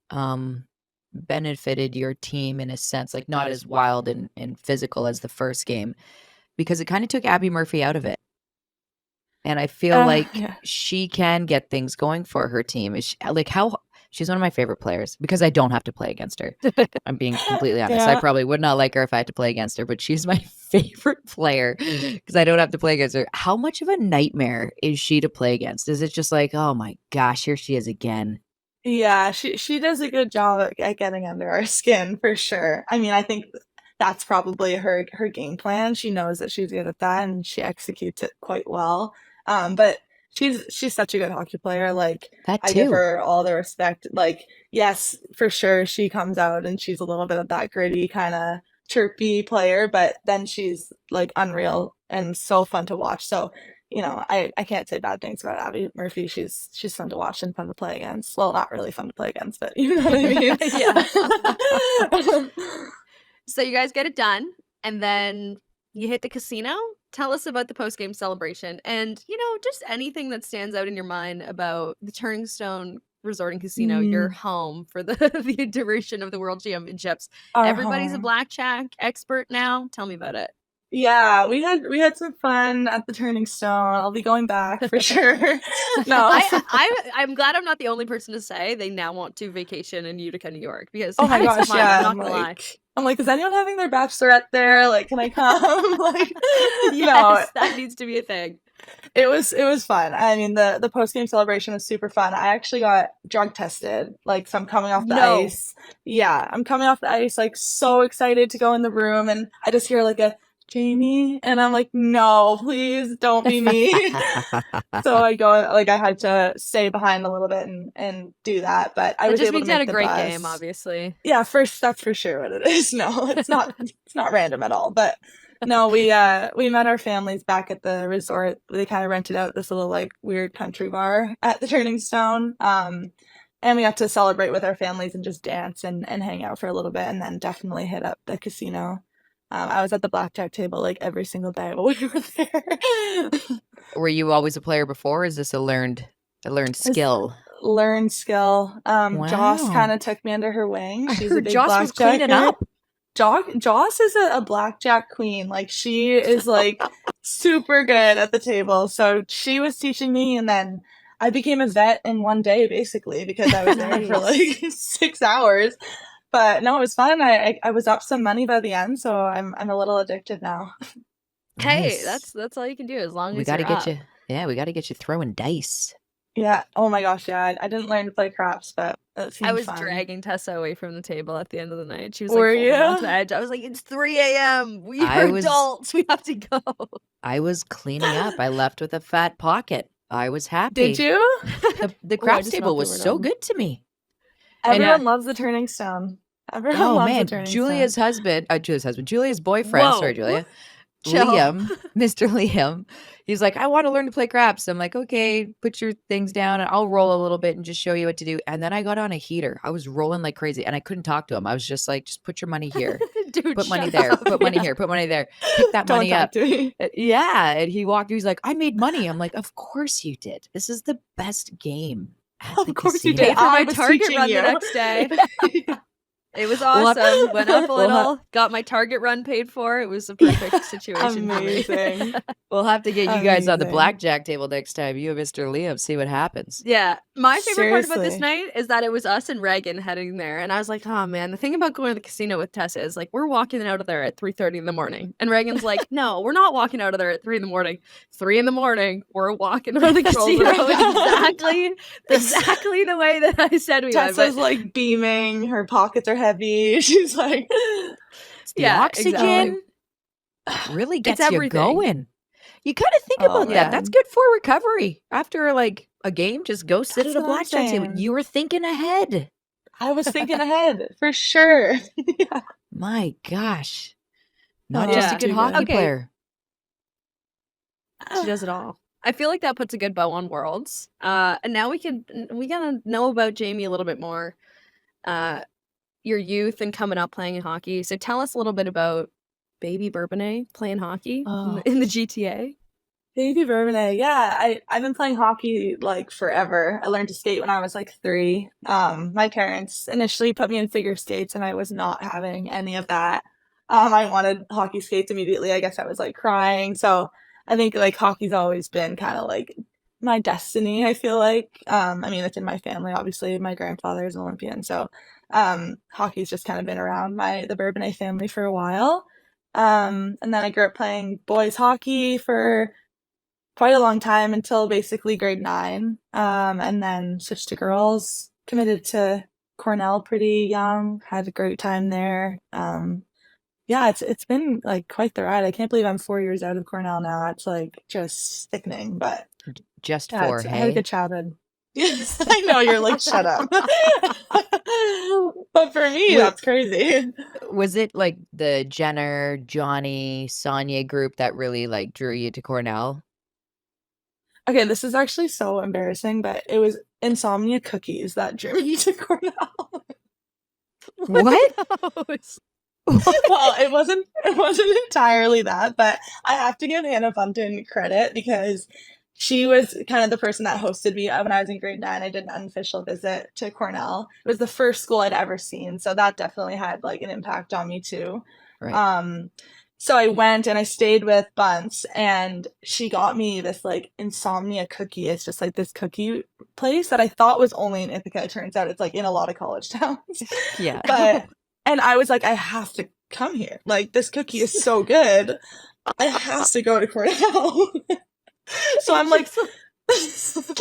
benefited your team in a sense, like not as wild and physical as the first game, because it kind of took Abby Murphy out of it. And I feel like Yeah. she can get things going for her team. She's one of my favorite players because I don't have to play against her. I'm being completely honest. I Yeah. probably would not like her if I had to play against her, but she's my favorite player because I don't have to play against her. How much of a nightmare is she to play against? Is it just like, oh my gosh, here she is again? Yeah, she does a good job at getting under our skin for sure. I mean, I think that's probably her game plan. She knows that she's good at that and she executes it quite well. But she's such a good hockey player. Like That I give too. her all the respect. Like, yes, for sure she comes out and she's a little bit of that gritty kind of chirpy player, but then she's like unreal and so fun to watch. So I can't say bad things about Abby Murphy. She's fun to watch and fun to play against. Well, not really fun to play against, but you know what I mean? Yeah. So you guys get it done, and then you hit the casino. Tell us about the post-game celebration, and just anything that stands out in your mind about the Turning Stone Resort and Casino, your home for the the duration of the World Championships. Our Everybody's a home. blackjack expert now. Tell me about it. Yeah, we had some fun at the Turning Stone. I'll be going back for sure. No. I'm glad I'm not the only person to say they now want to vacation in Utica, New York, because Oh my it's gosh, fun, yeah. I'm not gonna lie. I'm like, is anyone having their bachelorette there? Like, can I come? Like, Yes, that needs to be a thing. It was fun. I mean, the post game celebration was super fun. I actually got drug tested. Like, so I'm coming off the ice. Yeah, I'm coming off the ice, like so excited to go in the room, and I just hear like a Jaime, and I'm like, no, please don't be me. So I go, like, I had to stay behind a little bit and do that, but I was able to make a the great bus. game, obviously. Yeah, that's for sure what it is. No, it's not random at all. But no, we met our families back at the resort. They kind of rented out this little like weird country bar at the Turning Stone. And we got to celebrate with our families and just dance and hang out for a little bit, and then definitely hit up the casino. I was at the blackjack table like every single day while we were there. Were you always a player before? Or is this a learned skill? Learned skill. Joss Wow. kind of took me under her wing. She's a big Joss was cleaning blackjacker. up. Joss is a blackjack queen. Like, she is like super good at the table. So she was teaching me, and then I became a vet in one day basically because I was there for like 6 hours. But no, it was fun. I was up some money by the end, so I'm a little addicted now. Hey, Nice. that's all you can do as long We as got to you're get up. you. Yeah, we got to get you throwing dice. Yeah. Oh my gosh, yeah. I didn't learn to play craps, but that I seemed was fun. dragging Tessa away from the table at the end of the night. She was Were like folding onto the you? edge. I was like, it's 3 a.m. We I are was- adults. We have to go. I was cleaning up. I left with a fat pocket. I was happy. Did you? The I craps just table felt was we were so done. good to me. Everyone loves the turning stone. Everyone Oh loves man, the turning Julia's stone. Julia's boyfriend. Whoa. Sorry, Julia. Chill. Liam, Mr. Liam. He's like, I want to learn to play craps. I'm like, okay, put your things down and I'll roll a little bit and just show you what to do. And then I got on a heater. I was rolling like crazy and I couldn't talk to him. I was just like, just put your money here. Dude, Put money shut there. up. Put money Yeah. here. Put money there. Pick that Don't money talk up. to me. Yeah. And he walked, he's like, I made money. I'm like, of course you did. This is the best game. At Of the course you casino. did. Paid for I my was Target teaching run you. the next day. It was We'll have- awesome. Went up a we'll have- little, got my Target run paid for. It was a perfect situation for me. Amazing. We'll have to get you guys on the Amazing. blackjack table next time. You and Mr. Liam, see what happens. Yeah. My favorite part about this Seriously. night is that it was us and Reagan heading there. And I was like, oh man, the thing about going to the casino with Tessa is like we're walking out of there at 3:30 in the morning. And Reagan's like, no, we're not walking out of there at 3 in the morning. 3 in the morning, we're walking out of the casino exactly the way that I said we would. Tessa's like beaming. Her pockets are heavy. She's like, It's the Yeah, oxygen exactly. really It's gets you everything. going. You kind of think Oh, about that. That's man. good for recovery. After like a game, just go sit That's at a what I'm blackjack table. saying. You were thinking ahead. I was thinking ahead for sure. Yeah. My gosh. Not Oh, just a yeah. good too hockey good. Okay. player. She does it all. I feel like that puts a good bow on Worlds. And now we gotta know about Jaime a little bit more. Your youth and coming up playing in hockey. So tell us a little bit about baby Bourbonnais playing hockey Oh. in the GTA. Baby Bourbonnais, yeah. I've been playing hockey like forever. I learned to skate when I was like 3. My parents initially put me in figure skates and I was not having any of that. I wanted hockey skates immediately. I guess I was like crying. So I think like hockey's always been kind of like my destiny, I feel like. I mean, it's in my family, obviously. My grandfather is an Olympian. So hockey's just kind of been around the Bourbonnais family for a while. And then I grew up playing boys hockey for quite a long time until basically grade 9, and then switched to girls. Committed to Cornell pretty young. Had a great time there. Yeah, it's been like quite the ride. I can't believe I'm 4 years out of Cornell now. It's like just sickening, but Just yeah, for, I had a hey? good childhood. Yes, I know you're like shut up, but for me, that's crazy. Was it like the Jenner, Johnny, Sonia group that really like drew you to Cornell? Okay, this is actually so embarrassing, but it was Insomnia Cookies that drew me to Cornell. What? Well, it wasn't entirely that, but I have to give Hannah Bunton credit because she was kind of the person that hosted me when I was in grade 9. I did an unofficial visit to Cornell. It was the first school I'd ever seen, so that definitely had like an impact on me too. Right. So I went and I stayed with Bunce, and she got me this like Insomnia cookie. It's just like this cookie place that I thought was only in Ithaca. It turns out it's like in a lot of college towns. Yeah. But and I was like, I have to come here. Like this cookie is so good. I have to go to Cornell. So I'm like,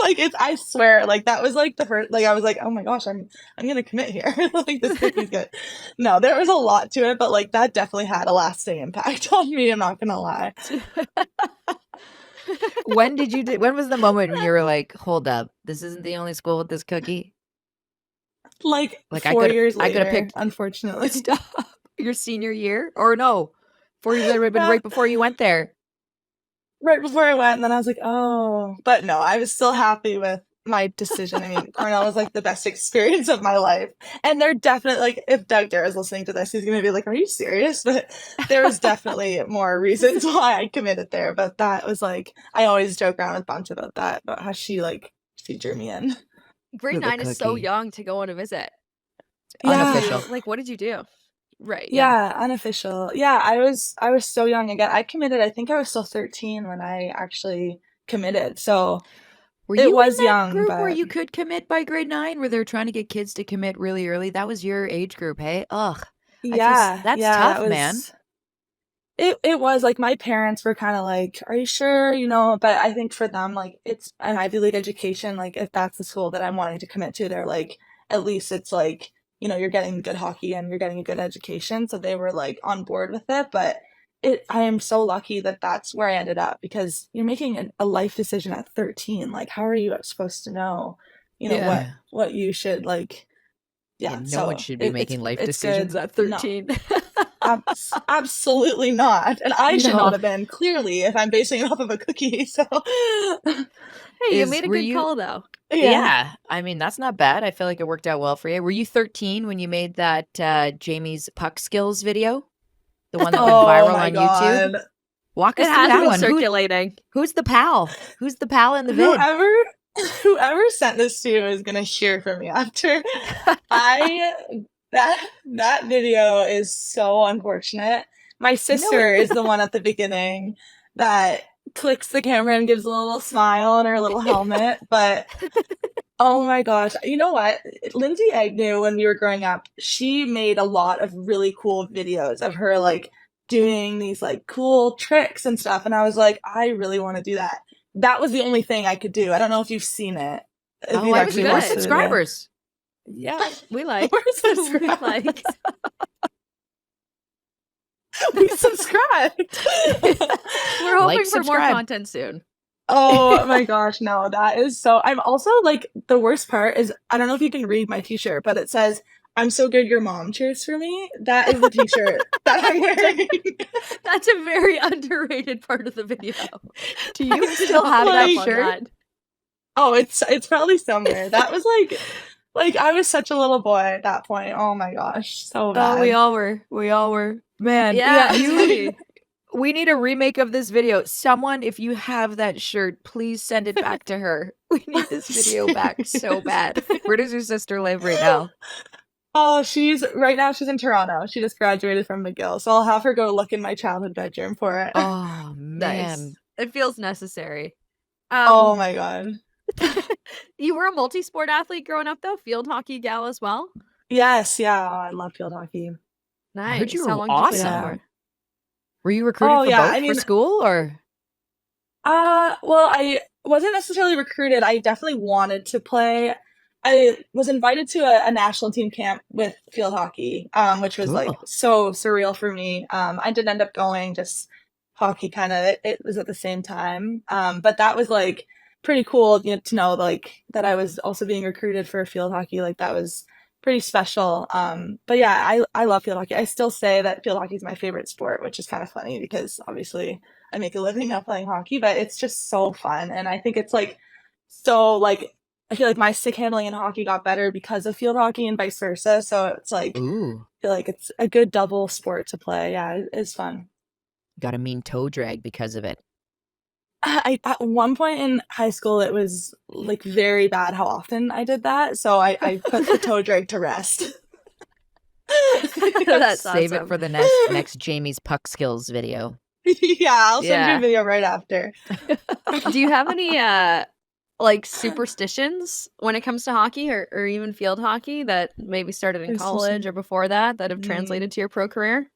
like it's. I swear, like that was like the first. Like I was like, oh my gosh, I'm gonna commit here. Like this cookie's good. No, there was a lot to it, but like that definitely had a lasting impact on me. I'm not gonna lie. When was the moment when you were like, hold up, this isn't the only school with this cookie? Like Like 4 years I could later, have picked unfortunately. Stop. Your senior year? Or no. 4 years later would have been right before you went there. Right before I went, and then I was like, oh. But no, I was still happy with my decision. I mean, Cornell was like the best experience of my life. And they're definitely like, if Doug Dare is listening to this, he's gonna be like, are you serious? But there was definitely more reasons why I committed there. But that was like, I always joke around with Bunch about that, about how she drew me in. Grade With a 9 is so cookie. young to go on a visit. Unofficial. Like, what did you do? Right. Yeah, unofficial. Yeah, I was so young again. I committed, I think I was still 13 when I actually committed. So Were it you was in that young, group where but you could commit by grade 9, where they're trying to get kids to commit really early? That was your age group, hey? Ugh. yeah, That's yeah, tough, that man. was It was like my parents were kind of like, "Are you sure?" You know, but I think for them, like it's an Ivy League education. Like if that's the school that I'm wanting to commit to, they're like, at least it's like, you know, you're getting good hockey and you're getting a good education. So they were like on board with it. But I am so lucky that that's where I ended up because you're making a life decision at 13. Like, how are you supposed to know, you know, Yeah. what you should like? Yeah, Yeah, no one so should be making life it's good. decisions at No. 13. Absolutely not. And I should No. not have been, clearly, if I'm basing it off of a cookie. So, Hey, you made a were good you call though. Yeah, I mean, that's not bad. I feel like it worked out well for you. Were you 13 when you made that Jamie's puck skills video? The one that went Oh viral my on YouTube? God. Walk It us through has that been one. circulating. Who's the pal? Who's the pal in the vid? Whoever sent this to you is gonna hear from me after. That video is so unfortunate. My sister is the one at the beginning that clicks the camera and gives a little smile on her little helmet, but oh my gosh. You know what? Lindsay Agnew, when we were growing up, she made a lot of really cool videos of her like doing these like cool tricks and stuff. And I was like, I really want to do that. That was the only thing I could do. I don't know if you've seen it. If Oh, you've I was actually good. we're watched the video. subscribers. Yeah, we like. We're We subscribed. like. We subscribed. We're hoping Like, for more subscribe. content soon. Oh my gosh, no, that is so. I'm also like, the worst part is, I don't know if you can read my t-shirt, but it says, "I'm so good your mom cheers for me." That is the t-shirt that I'm wearing. That's a very underrated part of the video. Do you still have that Like- shirt? Oh, it's probably somewhere. That was like I was such a little boy at that point. Oh my gosh, so bad. Oh, we all were. We all were. Man, Yeah, it's you funny. we need a remake of this video. Someone, if you have that shirt, please send it back to her. We need this video back so bad. Where does your sister live right now? Oh, right now she's in Toronto. She just graduated from McGill, so I'll have her go look in my childhood bedroom for it. Oh, Nice. man. It feels necessary. Oh my god. You were a multi-sport athlete growing up, though? Field hockey gal as well? Yes, yeah, I love field hockey. Nice. heard you How were long did you play awesome. that for? Were you recruited Oh, for yeah, both I mean- for school or? Well, I wasn't necessarily recruited. I definitely wanted to play. I was invited to a national team camp with field hockey, which was like Cool. so surreal for me. I didn't end up going, just hockey kind of, it was at the same time. But that was like pretty cool, you know, to know like that I was also being recruited for field hockey. Like that was pretty special. But yeah, I love field hockey. I still say that field hockey is my favorite sport, which is kind of funny because obviously I make a living now playing hockey, but it's just so fun. And I think it's like, so like, I feel like my stick handling in hockey got better because of field hockey and vice versa. So it's like, Ooh, I feel like it's a good double sport to play. Yeah, it's fun. got a mean toe drag because of it. At one point in high school, it was like very bad how often I did that. So I put the toe drag to rest. That's Save it awesome. for the next Jamie's puck skills video. Yeah, I'll send you Yeah. a video right after. Do you have any like superstitions when it comes to hockey or even field hockey that maybe started in college or before that have translated to your pro career?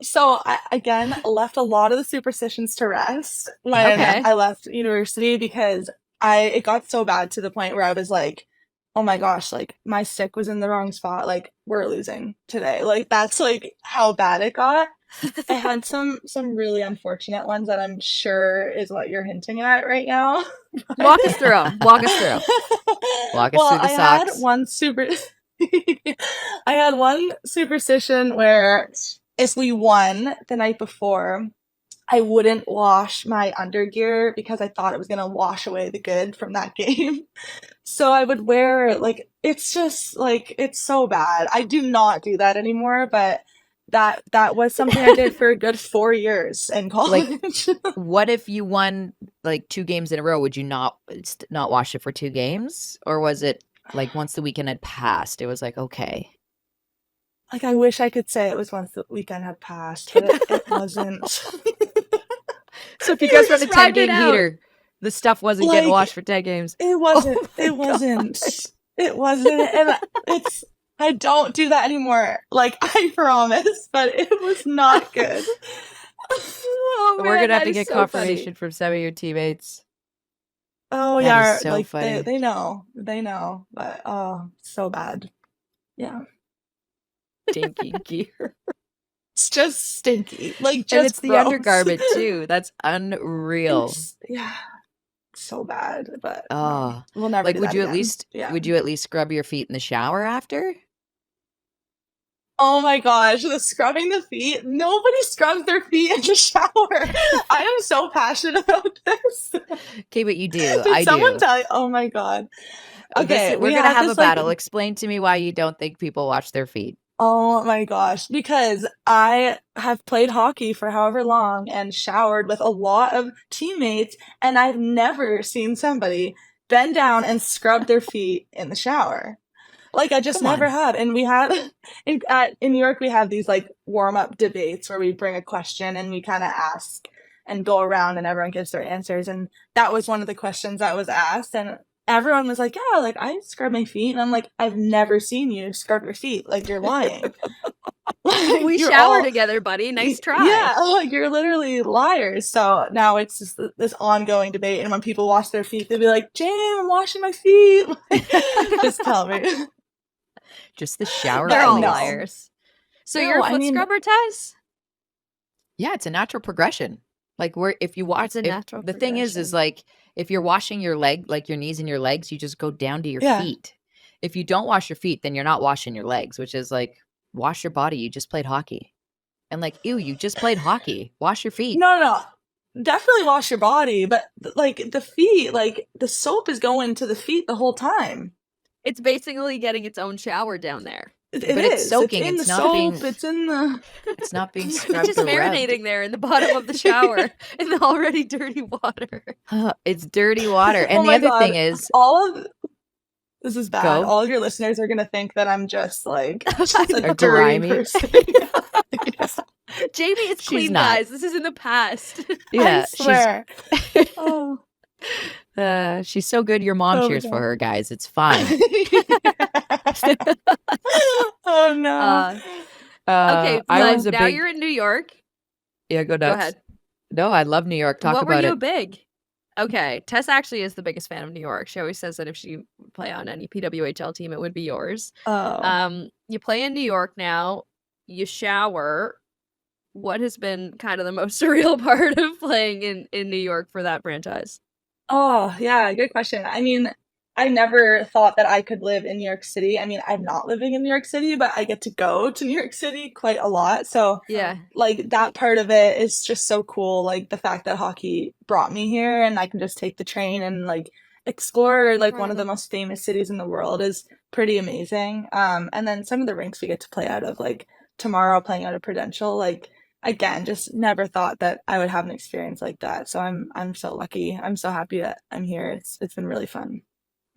So I, again, left a lot of the superstitions to rest when Okay. I left university because it got so bad to the point where I was like, oh my gosh, like my stick was in the wrong spot. Like we're losing today. Like that's like how bad it got. I had some really unfortunate ones that I'm sure is what you're hinting at right now. Walk us through 'em. Walk us through 'em. Walk us Well, through the I had socks. I had one superstition where if we won the night before, I wouldn't wash my undergear because I thought it was gonna wash away the good from that game. So I would wear like, it's just like, it's so bad. I do not do that anymore, but that was something I did for a good 4 years in college. What if you won like 2 games in a row? Would you not wash it for 2 games, or was it like once the weekend had passed, it was like okay? Like I wish I could say it was once the weekend had passed, but it wasn't. So if you guys run a Just ride it 10-game out. heater, the stuff wasn't getting Like, washed for 10 games. It wasn't. Oh my It wasn't. It wasn't. And I don't do that anymore. Like, I promise, but it was not good. Oh We're man, gonna have that to is get so confirmation funny. from some of your teammates. Oh That is yeah, so like funny. they know. They know. But oh, so bad. Yeah. Stinky gear. It's just stinky. Like And just it's the gross. undergarment too. That's unreal. Yeah, so bad. But no, Oh, we'll never like do that again. Yeah. would you at least scrub your feet in the shower after? Oh my gosh, the scrubbing the feet. Nobody scrubs their feet in the shower. I am so passionate about this. Okay, but you do. Did I someone do. tell you? Oh my God. Okay, We're we gonna had have a this like, battle. Explain to me why you don't think people wash their feet. oh my gosh, because I have played hockey for however long and showered with a lot of teammates, and I've never seen somebody bend down and scrub their feet in the shower. Like I just Come never on. have. And we had in New York we have these like warm up debates where we bring a question and we kind of ask and go around and everyone gives their answers. And that was one of the questions that was asked. And everyone was like, yeah, like I scrub my feet. And I'm like, I've never seen you scrub your feet. Like you're lying. Like, We you're shower all together, buddy. Nice try. yeah, like you're literally liars. So now it's just this ongoing debate. And when people wash their feet, they'll be like, Jane, I'm washing my feet. Like, just tell me. Just the shower They're all no. liars. So No, you're a I foot mean- scrubber, Tess? Yeah, it's a natural progression. Like if you watch It's a natural the thing is progression. like if you're washing your leg, like your knees and your legs, you just go down to your Yeah. feet. If you don't wash your feet, then you're not washing your legs, which is like wash your body. You just played hockey. And like, ew, you just played hockey. Wash your feet. No. Definitely wash your body, but like the feet, like the soap is going to the feet the whole time. It's basically getting its own shower down there. It But it's is. soaking, It's in it's the not soap. being- It's in the. It's not being It's scrubbed just or rubbed. marinating there in the bottom of the shower in the already dirty water. It's dirty water. And Oh the my other God. thing is, All of this is bad. Go. All of your listeners are gonna think that I'm just like a A dirty grimy. person. Yes. Jamie, it's She's clean, not. guys. This is in the past. yeah, I swear. Oh. she's so good. Your mom Oh, cheers for God. her, guys. It's fine. Oh no. Okay, I but was a now big. you're in New York. Yeah, go Go nuts. ahead. No, I love New York. Talk What were about you it. a big? Okay, Tess actually is the biggest fan of New York. She always says that if she would play on any PWHL team, it would be yours. Oh. You play in New York now. You shower. What has been kind of the most surreal part of playing in New York for that franchise? Oh, yeah, good question. I mean, I never thought that I could live in New York City. I mean, I'm not living in New York City, but I get to go to New York City quite a lot. So, Yeah. like, that part of it is just so cool. Like, the fact that hockey brought me here and I can just take the train and, like, explore, like, one of the most famous cities in the world is pretty amazing. And then some of the rinks we get to play out of, like, tomorrow playing out of Prudential, like, again, just never thought that I would have an experience like that. So I'm so lucky. I'm so happy that I'm here. It's been really fun.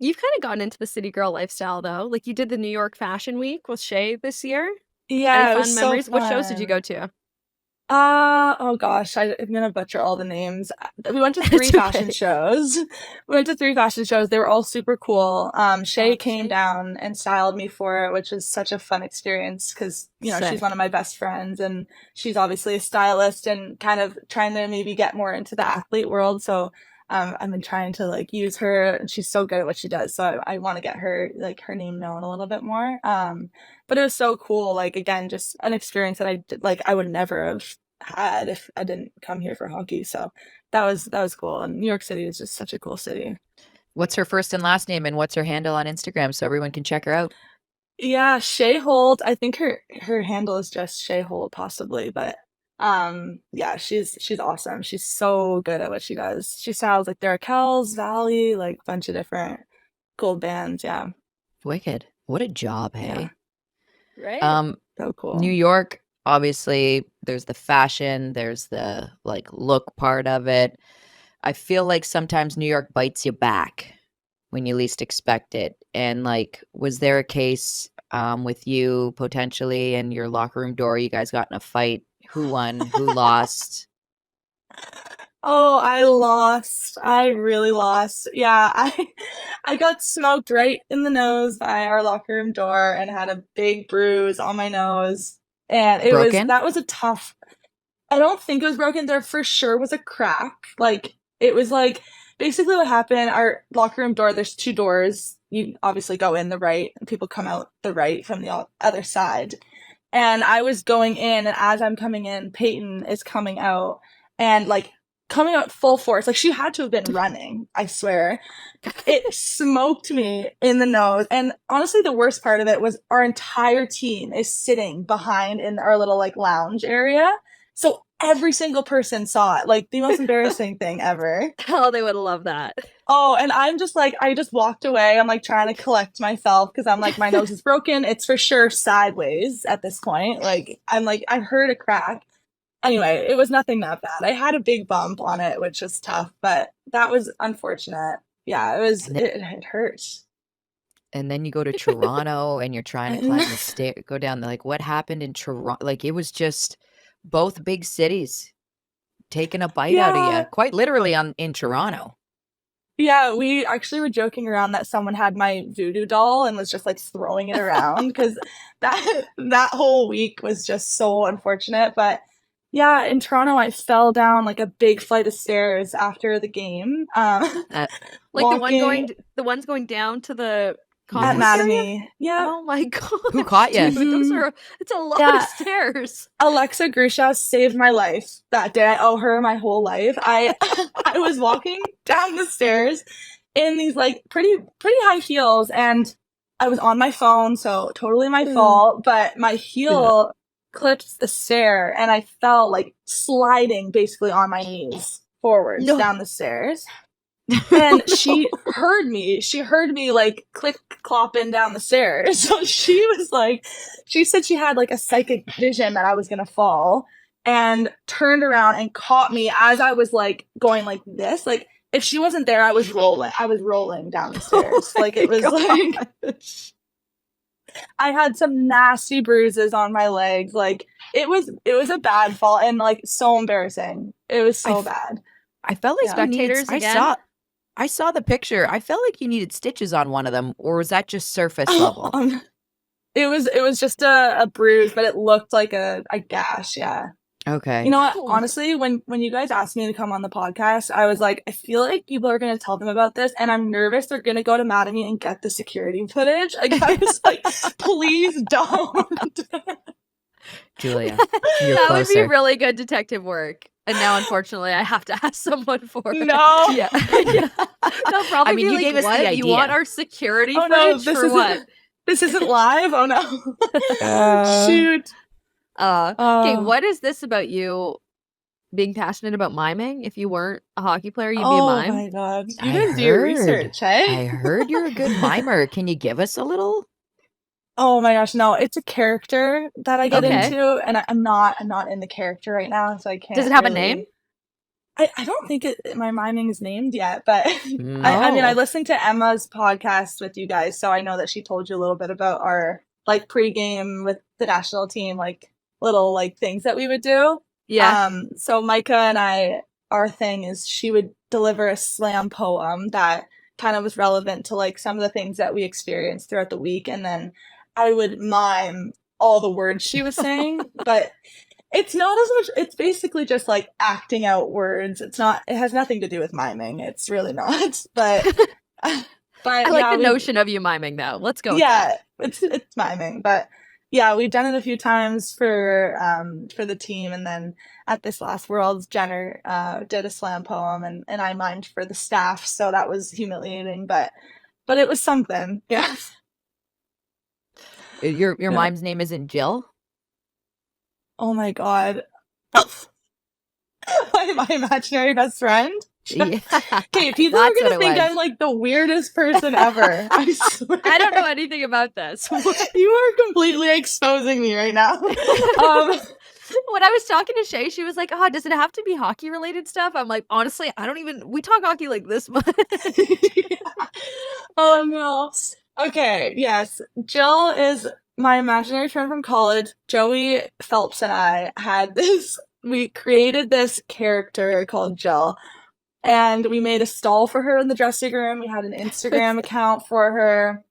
You've kind of gotten into the city girl lifestyle though. Like you did the New York Fashion Week with Shay this year. Yeah, Any it fun was so memories? What shows did you fun. go to? Oh gosh, I'm gonna butcher all the names. We went to 3 It's fashion okay. shows. We went to 3 fashion shows. They were all super cool. Shay came Shay. down and styled me for it, which was such a fun experience because, you know, she's Sick. one of my best friends and she's obviously a stylist and kind of trying to maybe get more into the athlete world. So I've been trying to like use her and she's so good at what she does. So I want to get her like her name known a little bit more. But it was so cool. Like again, just an experience that I would never have had if I didn't come here for hockey. So that was cool. And New York City is just such a cool city. What's her first and last name, and what's her handle on Instagram so everyone can check her out? Yeah, Shay Holt. I think her handle is just Shay Holt, possibly, but yeah, she's awesome. She's so good at what she does. She styles like Derek Kells, Valley, like a bunch of different cool bands. Yeah, Wicked. What a job, hey. Right? So cool. New York, obviously, there's the fashion, there's the like look part of it. I feel like sometimes New York bites you back when you least expect it. And like, was there a case with you potentially and your locker room door? You guys got in a fight. Who won? Who lost? Oh, I lost. I really lost. Yeah, I got smoked right in the nose by our locker room door and had a big bruise on my nose. And Broken? that was a tough. I don't think it was broken. There for sure was a crack. Like it was like basically what happened, our locker room door, there's two doors. You obviously go in the right and people come out the right from the other side. And I was going in, and as I'm coming in, Peyton is coming out and like coming out full force. Like she had to have been running, I swear. It smoked me in the nose. And honestly, the worst part of it was our entire team is sitting behind in our little like lounge area. So every single person saw it. Like the most embarrassing thing ever. Oh, they would love that. Oh, and I'm just like, I just walked away. I'm like trying to collect myself because I'm like, my nose is broken. It's for sure sideways at this point. Like, I'm like, I heard a crack. Anyway, it was nothing that bad. I had a big bump on it, which was tough, but that was unfortunate. Yeah, it hurts. And then you go to Toronto and you're trying to climb the stair, go down. Like, what happened in Toronto? Like, it was just both big cities taking a bite out of you, quite literally in Toronto. Yeah, we actually were joking around that someone had my voodoo doll and was just like throwing it around because that whole week was just so unfortunate. But yeah, in Toronto, I fell down like a big flight of stairs after the game. Like walking the ones going down to the at conference area? Mattamy. Yeah. Oh my god. Who caught you? Dude, it's a lot Yeah. of stairs. Alexa Grusha saved my life that day. I owe her my whole life. I I was walking down the stairs in these like pretty high heels, and I was on my phone, so totally my fault. But my heel clipped the stair, and I fell like sliding basically on my knees forwards down the stairs. And she heard me. She heard me like click clopping down the stairs. So she was like, she said she had like a psychic vision that I was gonna fall, and turned around and caught me as I was like going like this. Like if she wasn't there, I was rolling. I was rolling down the stairs. Like it was like I had some nasty bruises on my legs. Like it was a bad fall and like so embarrassing. It was so bad. I felt like Spectators again? I saw the picture. I felt like you needed stitches on one of them, or was that just surface level? It was just a bruise, but it looked like a gash. Yeah. Okay. You know what? Honestly, when you guys asked me to come on the podcast, I was like, I feel like people are going to tell them about this, and I'm nervous they're going to go to Mattamy and get the security footage. Like, I was like, please don't. Julia, you're That closer. would be really good detective work. And now, unfortunately, I have to ask someone for it. No. Yeah. They'll probably I mean, be you like, gave us the what? You idea. want our security Oh no, footage for what? This isn't live. Oh no. Shoot. Okay, what is this about you being passionate about miming? If you weren't a hockey player, you'd be a mime. Oh my god. You I guys do your heard. research, eh? I heard you're a good mimer. Can you give us a little? Oh my gosh, no! It's a character that I get Okay. into, and I'm not in the character right now, so I can't. Does it have a really- name? I don't think my miming is named yet, but I mean, I listened to Emma's podcast with you guys, so I know that she told you a little bit about our like pregame with the national team, like little like things that we would do. Yeah. So Micah and I, our thing is she would deliver a slam poem that kind of was relevant to like some of the things that we experienced throughout the week, and then I would mime all the words she was saying, but it's not as much. It's basically just like acting out words. It has nothing to do with miming. It's really not. But I like the notion of you miming, though. Let's go. Yeah, it's miming, but yeah, we've done it a few times for the team, and then at this last Worlds, Jenner did a slam poem, and I mimed for the staff, so that was humiliating, but it was something. Yeah. Your mime's name isn't Jill? Oh my god. my imaginary best friend? Yeah. Okay, people are gonna think I'm like the weirdest person ever. I swear. I don't know anything about this. You are completely exposing me right now. When I was talking to Shay, she was like, "Oh, does it have to be hockey related stuff?" I'm like, honestly, I don't even. We talk hockey like this much. Yeah. Oh no. Okay. Yes, Jill is my imaginary friend from college. Joey Phelps and I had this we created this character called Jill, and we made a stall for her in the dressing room. We had an Instagram account for her.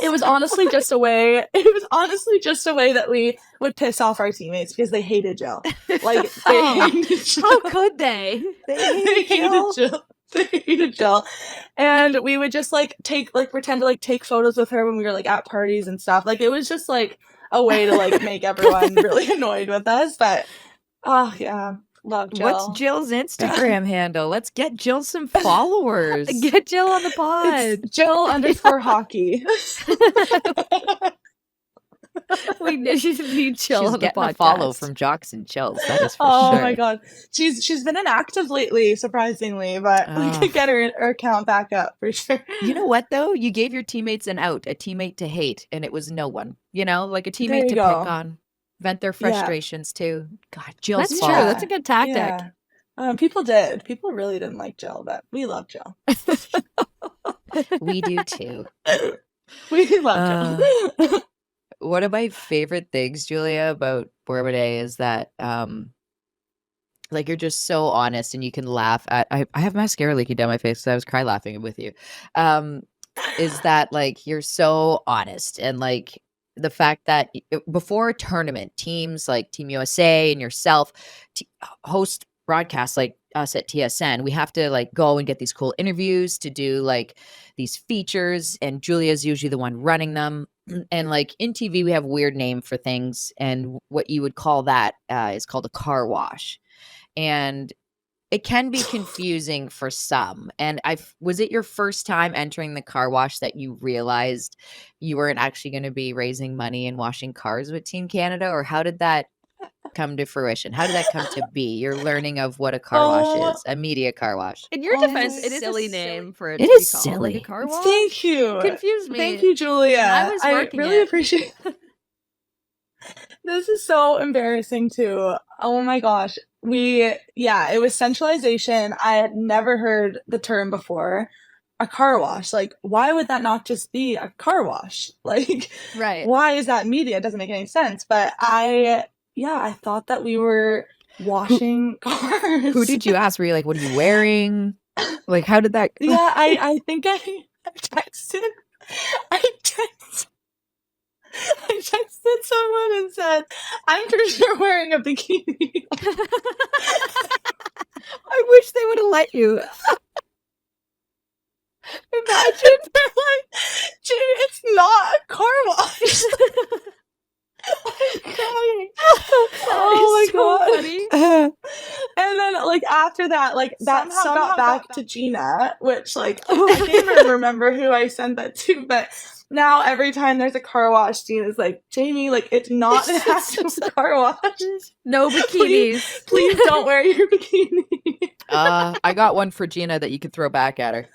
It was honestly just a way. It was honestly just a way that we would piss off our teammates because they hated Jill. Like they hated Jill. How could they? They hated Jill. They hated Jill. And we would just like pretend to like take photos with her when we were like at parties and stuff. Like it was just like a way to like make everyone really annoyed with us. But oh yeah, love Jill. What's Jill's Instagram handle? Let's get Jill some followers. Get Jill on the pod. It's Jill_hockey. We need Jill She's on the getting podcast. a follow from Jocks and Chills. That is for Oh sure. my god, she's been inactive lately, surprisingly, but we could get her account back up for sure. You know what though? You gave your teammates an out, a teammate to hate, and it was no one. You know, like a teammate to pick on, vent their frustrations too. God, Jill's That's fault. true. That's a good tactic. Yeah. People really didn't like Jill, but we love Jill. We do too. We love Jill. One of my favorite things, Julia, about Bourbonnais is that like you're just so honest and you can laugh at I have mascara leaking down my face because I was cry laughing with you. Is that like you're so honest and like the fact that before a tournament, teams like Team USA and yourself host broadcasts like us at TSN, we have to like go and get these cool interviews to do like these features, and Julia's usually the one running them. And like in TV, we have a weird name for things, and what you would call that is called a car wash, and it can be confusing for some. And was it your first time entering the car wash that you realized you weren't actually going to be raising money and washing cars with Team Canada, or how did that come to fruition? How did that come to be? Your learning of what a car wash is, a media car wash. In your defense, it is a silly name for it. It to is be called, silly. like a car wash. Thank you. Confused me. Thank you, Julia. I was working really it. appreciate This is so embarrassing too. Oh my gosh. It was centralization. I had never heard the term before. A car wash. Like, why would that not just be a car wash? Like, Right. why is that media? It doesn't make any sense. But I thought that we were washing cars. Who did you ask? Were you like, what are you wearing? Like, how did that? Yeah, I think I texted someone and said, I'm for sure wearing a bikini. I wish they would have let you. Imagine they're like, Jamie, it's not a car wash. I'm crying. Oh my god. And then like after that, like that Somehow got back to Gina, which like I can't even remember who I sent that to, but now every time there's a car wash, Gina's like, Jamie, like it's not an actual car wash. No bikinis. Please don't wear your bikini. I got one for Gina that you could throw back at her.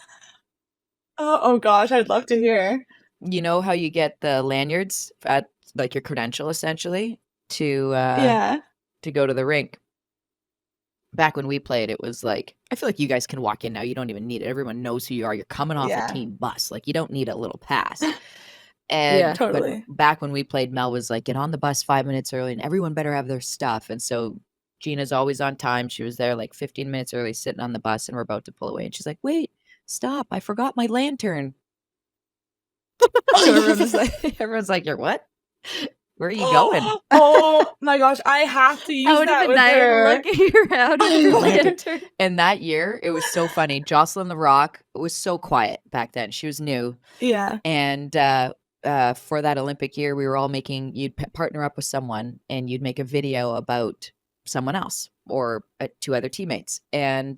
Oh gosh, I'd love to hear. You know how you get the lanyards at like your credential essentially to go to the rink. Back when we played, it was like, I feel like you guys can walk in now. You don't even need it. Everyone knows who you are. You're coming off a team bus. Like you don't need a little pass. And Yeah, totally. But back when we played, Mel was like, get on the bus 5 minutes early and everyone better have their stuff. And so Gina's always on time. She was there like 15 minutes early sitting on the bus and we're about to pull away. And she's like, wait, stop. I forgot my lantern. So everyone's like, you're what? Where are you going? Oh my gosh, I have to use Out that of the with night, her. looking around with your lantern. And that year, it was so funny. Jocelyn the Rock was so quiet back then. She was new. Yeah. And for that Olympic year, we were all you'd partner up with someone and you'd make a video about someone else or two other teammates. And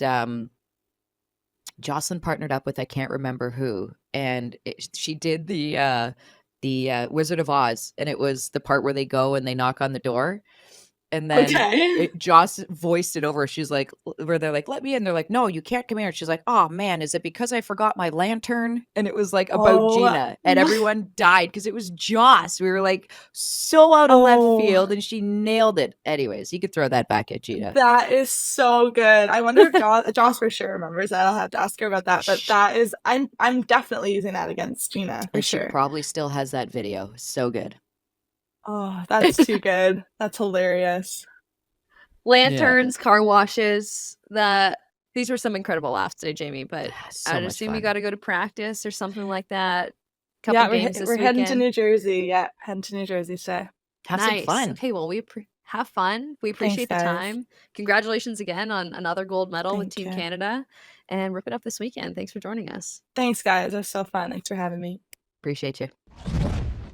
Jocelyn partnered up with, I can't remember who. And she did the Wizard of Oz. And it was the part where they go and they knock on the door. And then Joss voiced it over. She's like, where they're like, let me in. They're like, no, you can't come here. And she's like, oh man, is it because I forgot my lantern? And it was like about Gina. And everyone died because it was Joss. We were like so out of left field and she nailed it. Anyways, you could throw that back at Gina. That is so good. I wonder if Joss for sure remembers that. I'll have to ask her about that. But that is, I'm definitely using that against Gina for And sure. she probably still has that video. So good. Oh, that's too good. That's hilarious. lanterns, car washes. These were some incredible laughs today, Jamie. But So I'd much assume you fun. got to go to practice or something like that. Couple Yeah, games this we're heading to weekend. New Jersey. Yeah, heading to New Jersey today. Have some Nice. fun. Okay, well, have fun. We appreciate the guys. time. Congratulations again on another gold medal with Thank Team you. Canada. And rip it up this weekend. Thanks for joining us. Thanks, guys. It was so fun. Thanks for having me. Appreciate you.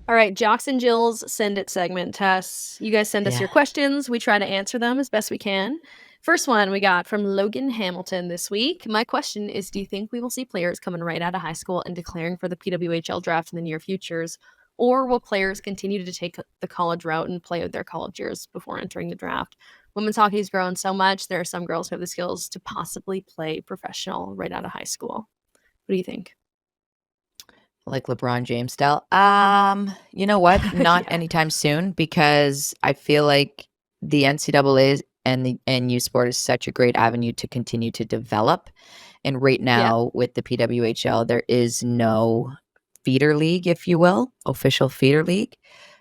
All right, Jocks and Jill's Send It segment tests. You guys send us your questions. We try to answer them as best we can. First one we got from Logan Hamilton this week. My question is, do you think we will see players coming right out of high school and declaring for the PWHL draft in the near futures? Or will players continue to take the college route and play out their college years before entering the draft? Women's hockey has grown so much. There are some girls who have the skills to possibly play professional right out of high school. What do you think? Like LeBron James style? You know what? Not anytime soon, because I feel like the NCAA and the NU sport is such a great avenue to continue to develop. And right now with the PWHL, there is no feeder league, if you will, official feeder league.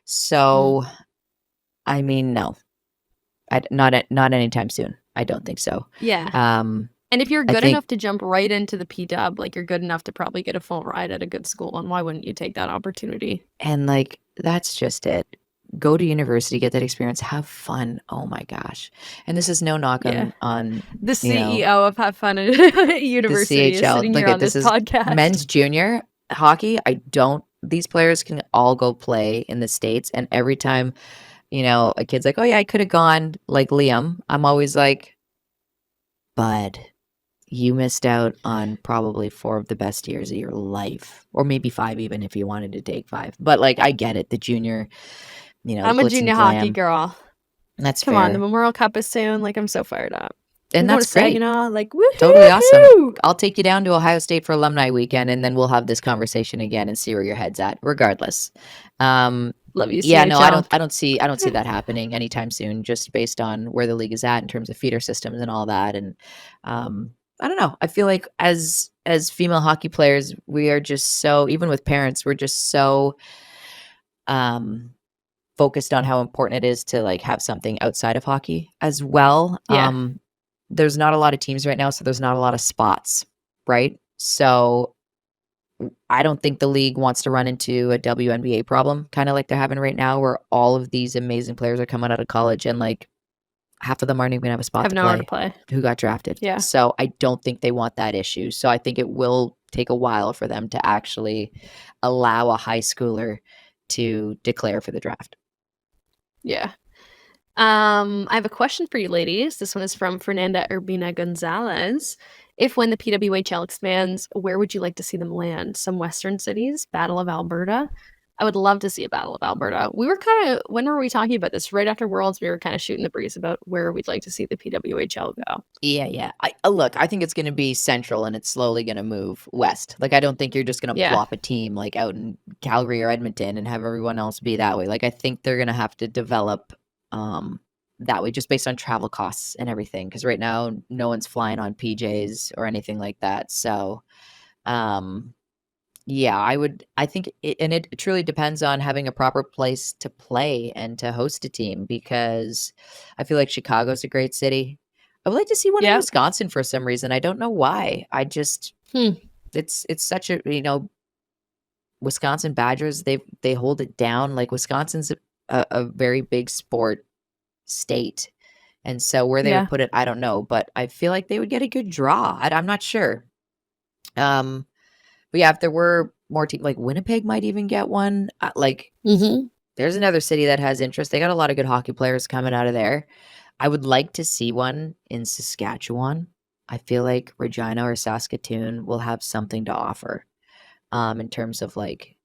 So, I mean, no, not anytime soon. I don't think so. Yeah. And if you're good enough to jump right into the PW, like you're good enough to probably get a full ride at a good school, and why wouldn't you take that opportunity? And like, that's just it. Go to university, get that experience, have fun. Oh my gosh. And this is no knock on the CEO of Have Fun at University is sitting here on this podcast. Men's junior hockey. These players can all go play in the States. And every time, a kid's like, oh yeah, I could have gone, like Liam, I'm always like, bud, you missed out on probably 4 of the best years of your life, or maybe 5 even if you wanted to take 5. But like, I get it. The junior, I'm a junior hockey girl. That's Come fair. on, the Memorial Cup is soon. Like, I'm so fired up. And that's great. Like, woohoo! Totally awesome. I'll take you down to Ohio State for alumni weekend, and then we'll have this conversation again and see where your head's at. Regardless, love you. Yeah, no, I don't see that happening anytime soon. Just based on where the league is at in terms of feeder systems and all that. And I don't know. I feel like as female hockey players, we are just so, even with parents, we're just so focused on how important it is to like have something outside of hockey as well. Yeah. There's not a lot of teams right now, so there's not a lot of spots, right? So I don't think the league wants to run into a WNBA problem, kind of like they're having right now, where all of these amazing players are coming out of college and like half of them aren't even gonna have a spot to play who got drafted. Yeah. So I don't think they want that issue. So I think it will take a while for them to actually allow a high schooler to declare for the draft. Yeah. I have a question for you ladies. This one is from Fernanda Urbina Gonzalez. If when the PWHL expands, where would you like to see them land? Some Western cities? Battle of Alberta? I would love to see a Battle of Alberta. We were when were we talking about this? Right after Worlds, we were kind of shooting the breeze about where we'd like to see the PWHL go. Yeah. Look, I think it's going to be central and it's slowly going to move west. Like, I don't think you're just going to plop a team like out in Calgary or Edmonton and have everyone else be that way. Like, I think they're going to have to develop that way just based on travel costs and everything. Because right now, no one's flying on PJs or anything like that. So, yeah, I think it truly depends on having a proper place to play and to host a team, because I feel like Chicago's a great city. I would like to see one in Wisconsin for some reason. I don't know why. I just it's such a Wisconsin Badgers, they hold it down. Like, Wisconsin's a very big sport state. And so where they would put it, I don't know, but I feel like they would get a good draw. I'm not sure. But yeah, if there were more teams, like Winnipeg might even get one. There's another city that has interest. They got a lot of good hockey players coming out of there. I would like to see one in Saskatchewan. I feel like Regina or Saskatoon will have something to offer in terms of like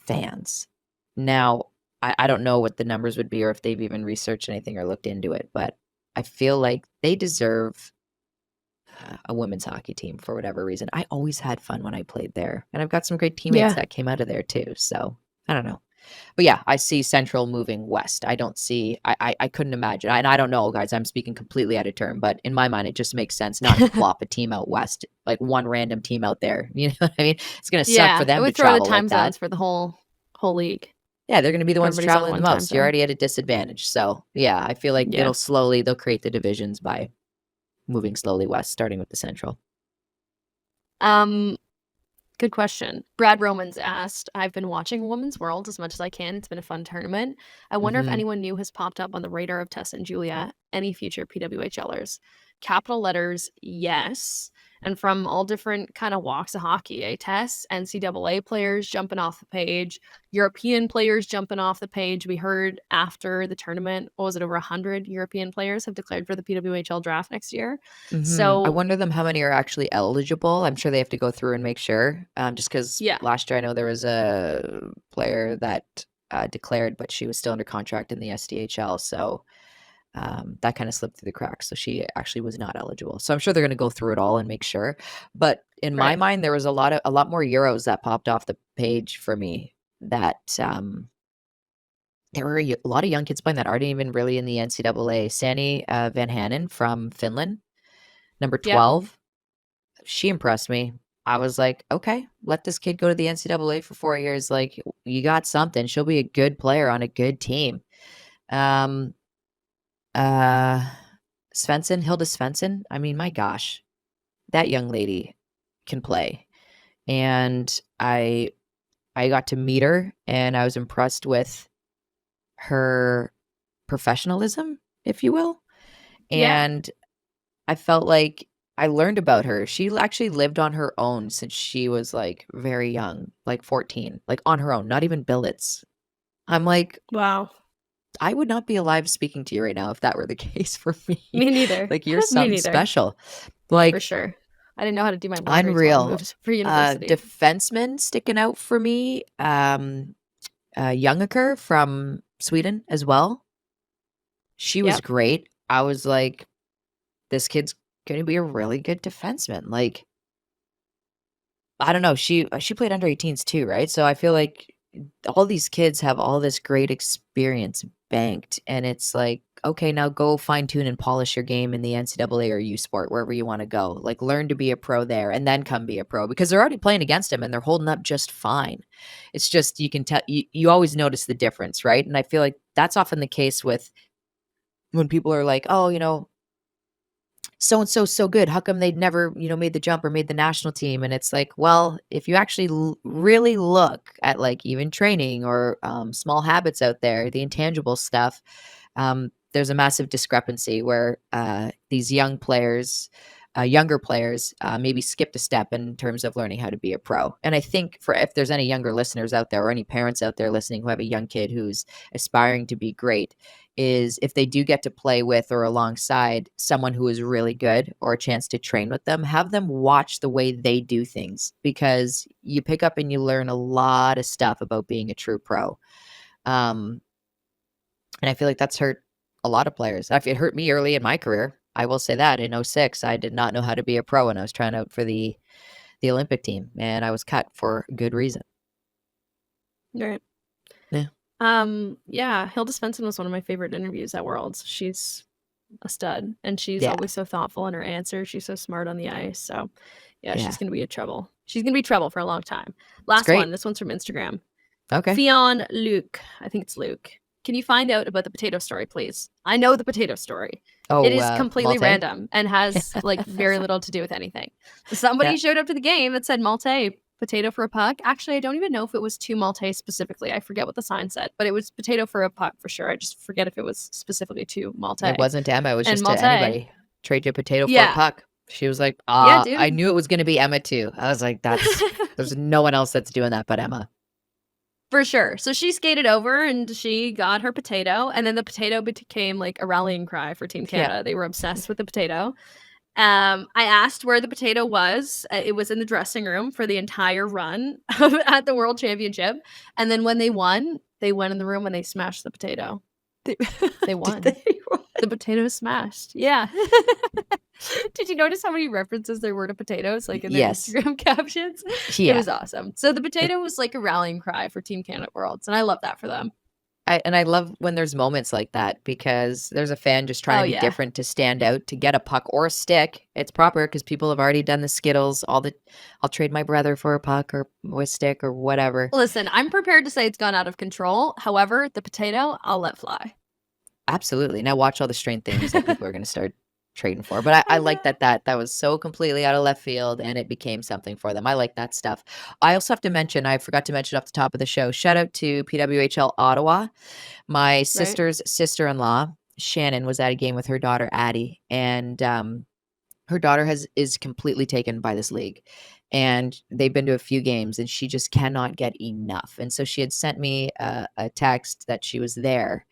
fans. Now, I don't know what the numbers would be or if they've even researched anything or looked into it, but I feel like they deserve a women's hockey team for whatever reason. I always had fun when I played there, and I've got some great teammates that came out of there too. So I don't know, but yeah, I see Central moving west. I don't see, I couldn't imagine, and I don't know, guys, I'm speaking completely out of turn, but in my mind, it just makes sense not to plop a team out west, like one random team out there. You know what I mean? It's going to suck for them to travel throw the time like that. zones for the whole league. Yeah, they're going to be the ones Everybody's on traveling the one time most. You're zone. already at a disadvantage. So, yeah, I feel like Yeah. they'll create the divisions by moving slowly west, starting with the Central. Good question. Brad Romans asked, I've been watching Women's World as much as I can. It's been a fun tournament. I wonder if Mhm. anyone new has popped up on the radar of Tessa and Julia, any future PWHLers. Capital letters, yes. And from all different kind of walks of hockey, Tess, NCAA players jumping off the page, European players jumping off the page. We heard after the tournament, what was it, over 100 European players have declared for the PWHL draft next year. I So, wonder how many are actually eligible. I'm sure they have to go through and make sure. Just because yeah, last year I know there was a player that declared, but she was still under contract in the SDHL, so that kind of slipped through the cracks. So she actually was not eligible. So I'm sure they're going to go through it all and make sure. But in my right. mind, there was a lot more Euros that popped off the page for me. That there were a lot of young kids playing that aren't even really in the NCAA. Sani Van Hanen from Finland, number Yep. 12. She impressed me. I was like, okay, let this kid go to the NCAA for 4 years. Like, you got something. She'll be a good player on a good team. Um, Hilda Svensson. I mean, my gosh, that young lady can play. And I got to meet her, and I was impressed with her professionalism, if you will. Yeah. And I felt like I learned about her. She actually lived on her own since she was like very young, like 14, like on her own, not even billets. I'm like, Wow. I would not be alive speaking to you right now if that were the case for me. Me neither. Like, you're Me something neither. special. For Like, sure. I didn't know how to do my laundry until I unreal. moved for university. Defenseman sticking out for me. Youngaker from Sweden as well. She was Yep. great. I was like, this kid's going to be a really good defenseman. Like, I don't know. She played under 18s too, right? So I feel like all these kids have all this great experience banked, and it's like, okay, now go fine tune and polish your game in the NCAA or U Sport, wherever you want to go. Like, learn to be a pro there, and then come be a pro, because they're already playing against him and they're holding up just fine. It's just, you can tell, you always notice the difference, right? And I feel like that's often the case with when people are like, oh, so and so good. How come they'd never, made the jump or made the national team? And it's like, well, if you actually really look at like even training or small habits out there, the intangible stuff, there's a massive discrepancy where these younger players maybe skipped a step in terms of learning how to be a pro. And I think if there's any younger listeners out there or any parents out there listening who have a young kid who's aspiring to be great, is if they do get to play with or alongside someone who is really good, or a chance to train with them, have them watch the way they do things, because you pick up and you learn a lot of stuff about being a true pro. And I feel like that's hurt a lot of players. It hurt me early in my career. I will say that in 06, I did not know how to be a pro, and I was trying out for the Olympic team, and I was cut for good reason. Right. Yeah. Yeah, Hilda Svensson was one of my favorite interviews at Worlds. She's a stud, and she's Yeah. always so thoughtful in her answers. She's so smart on the ice. So, yeah, Yeah. she's gonna be a trouble. She's gonna be trouble for a long time. Last great. one. This one's from Instagram. Okay. Fionn Luke. I think it's Luke. Can you find out about the potato story, please? I know the potato story. Oh, It is completely Malte? random and has like very little to do with anything. Somebody Yeah. showed up to the game that said Malte, potato for a puck. Actually, I don't even know if it was to Malte specifically. I forget what the sign said, but it was potato for a puck for sure. I just forget if it was specifically to Malte. It wasn't to Emma. It was And just Malte, to anybody. Trade your potato for a yeah, puck. She was like, yeah, dude. I knew it was going to be Emma too. I was like, there's no one else that's doing that but Emma. For sure. So she skated over and she got her potato, and then the potato became like a rallying cry for Team Canada. Yeah. They were obsessed with the potato. I asked where the potato was. It was in the dressing room for the entire run at the World Championship. And then when they went in the room and they smashed the potato. They won. The potato smashed. Yeah. Did you notice how many references there were to potatoes, like in their Yes. Instagram captions? Yeah. It was awesome. So the potato was like a rallying cry for Team Canada Worlds, and I love that for them. I love when there's moments like that because there's a fan just trying Oh, to be yeah. different to stand out, to get a puck or a stick. It's proper because people have already done the Skittles, I'll trade my brother for a puck or a stick or whatever. Listen, I'm prepared to say it's gone out of control. However, the potato, I'll let fly. Absolutely. Now watch all the strange things that people are going to start trading for. But I like that was so completely out of left field and it became something for them. I like that stuff. I also have to mention, I forgot to mention off the top of the show, shout out to PWHL Ottawa. My sister's sister-in-law, Shannon, was at a game with her daughter, Addie, and her daughter is completely taken by this league. And they've been to a few games and she just cannot get enough. And so she had sent me a text that she was there.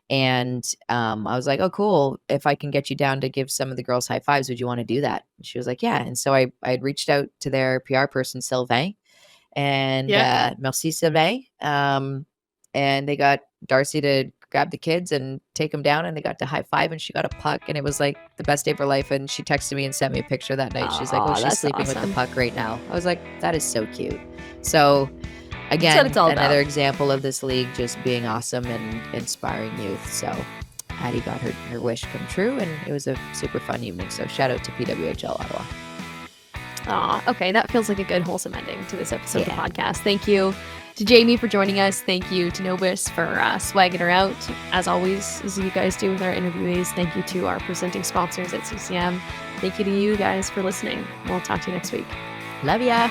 And I was like, oh, cool. If I can get you down to give some of the girls high fives, would you want to do that? And she was like, yeah. And so I had reached out to their PR person, Sylvain, and merci, Sylvain. And they got Darcy to grab the kids and take them down, and they got to high five, and she got a puck, and it was like the best day of her life. And she texted me and sent me a picture that night. She's like, oh, she's that's sleeping with awesome. the puck right now. I was like, that is so cute. So again, what it's all another about. example of this league just being awesome and inspiring youth. So Addie got her wish come true, and it was a super fun evening. So shout out to PWHL Ottawa. Okay, that feels like a good wholesome ending to this episode of the podcast. Thank you to Jaime for joining us. Thank you to Nobis for swagging her out, as always, as you guys do with our interviewees. Thank you to our presenting sponsors at CCM. Thank you to you guys for listening. We'll talk to you next week. Love ya.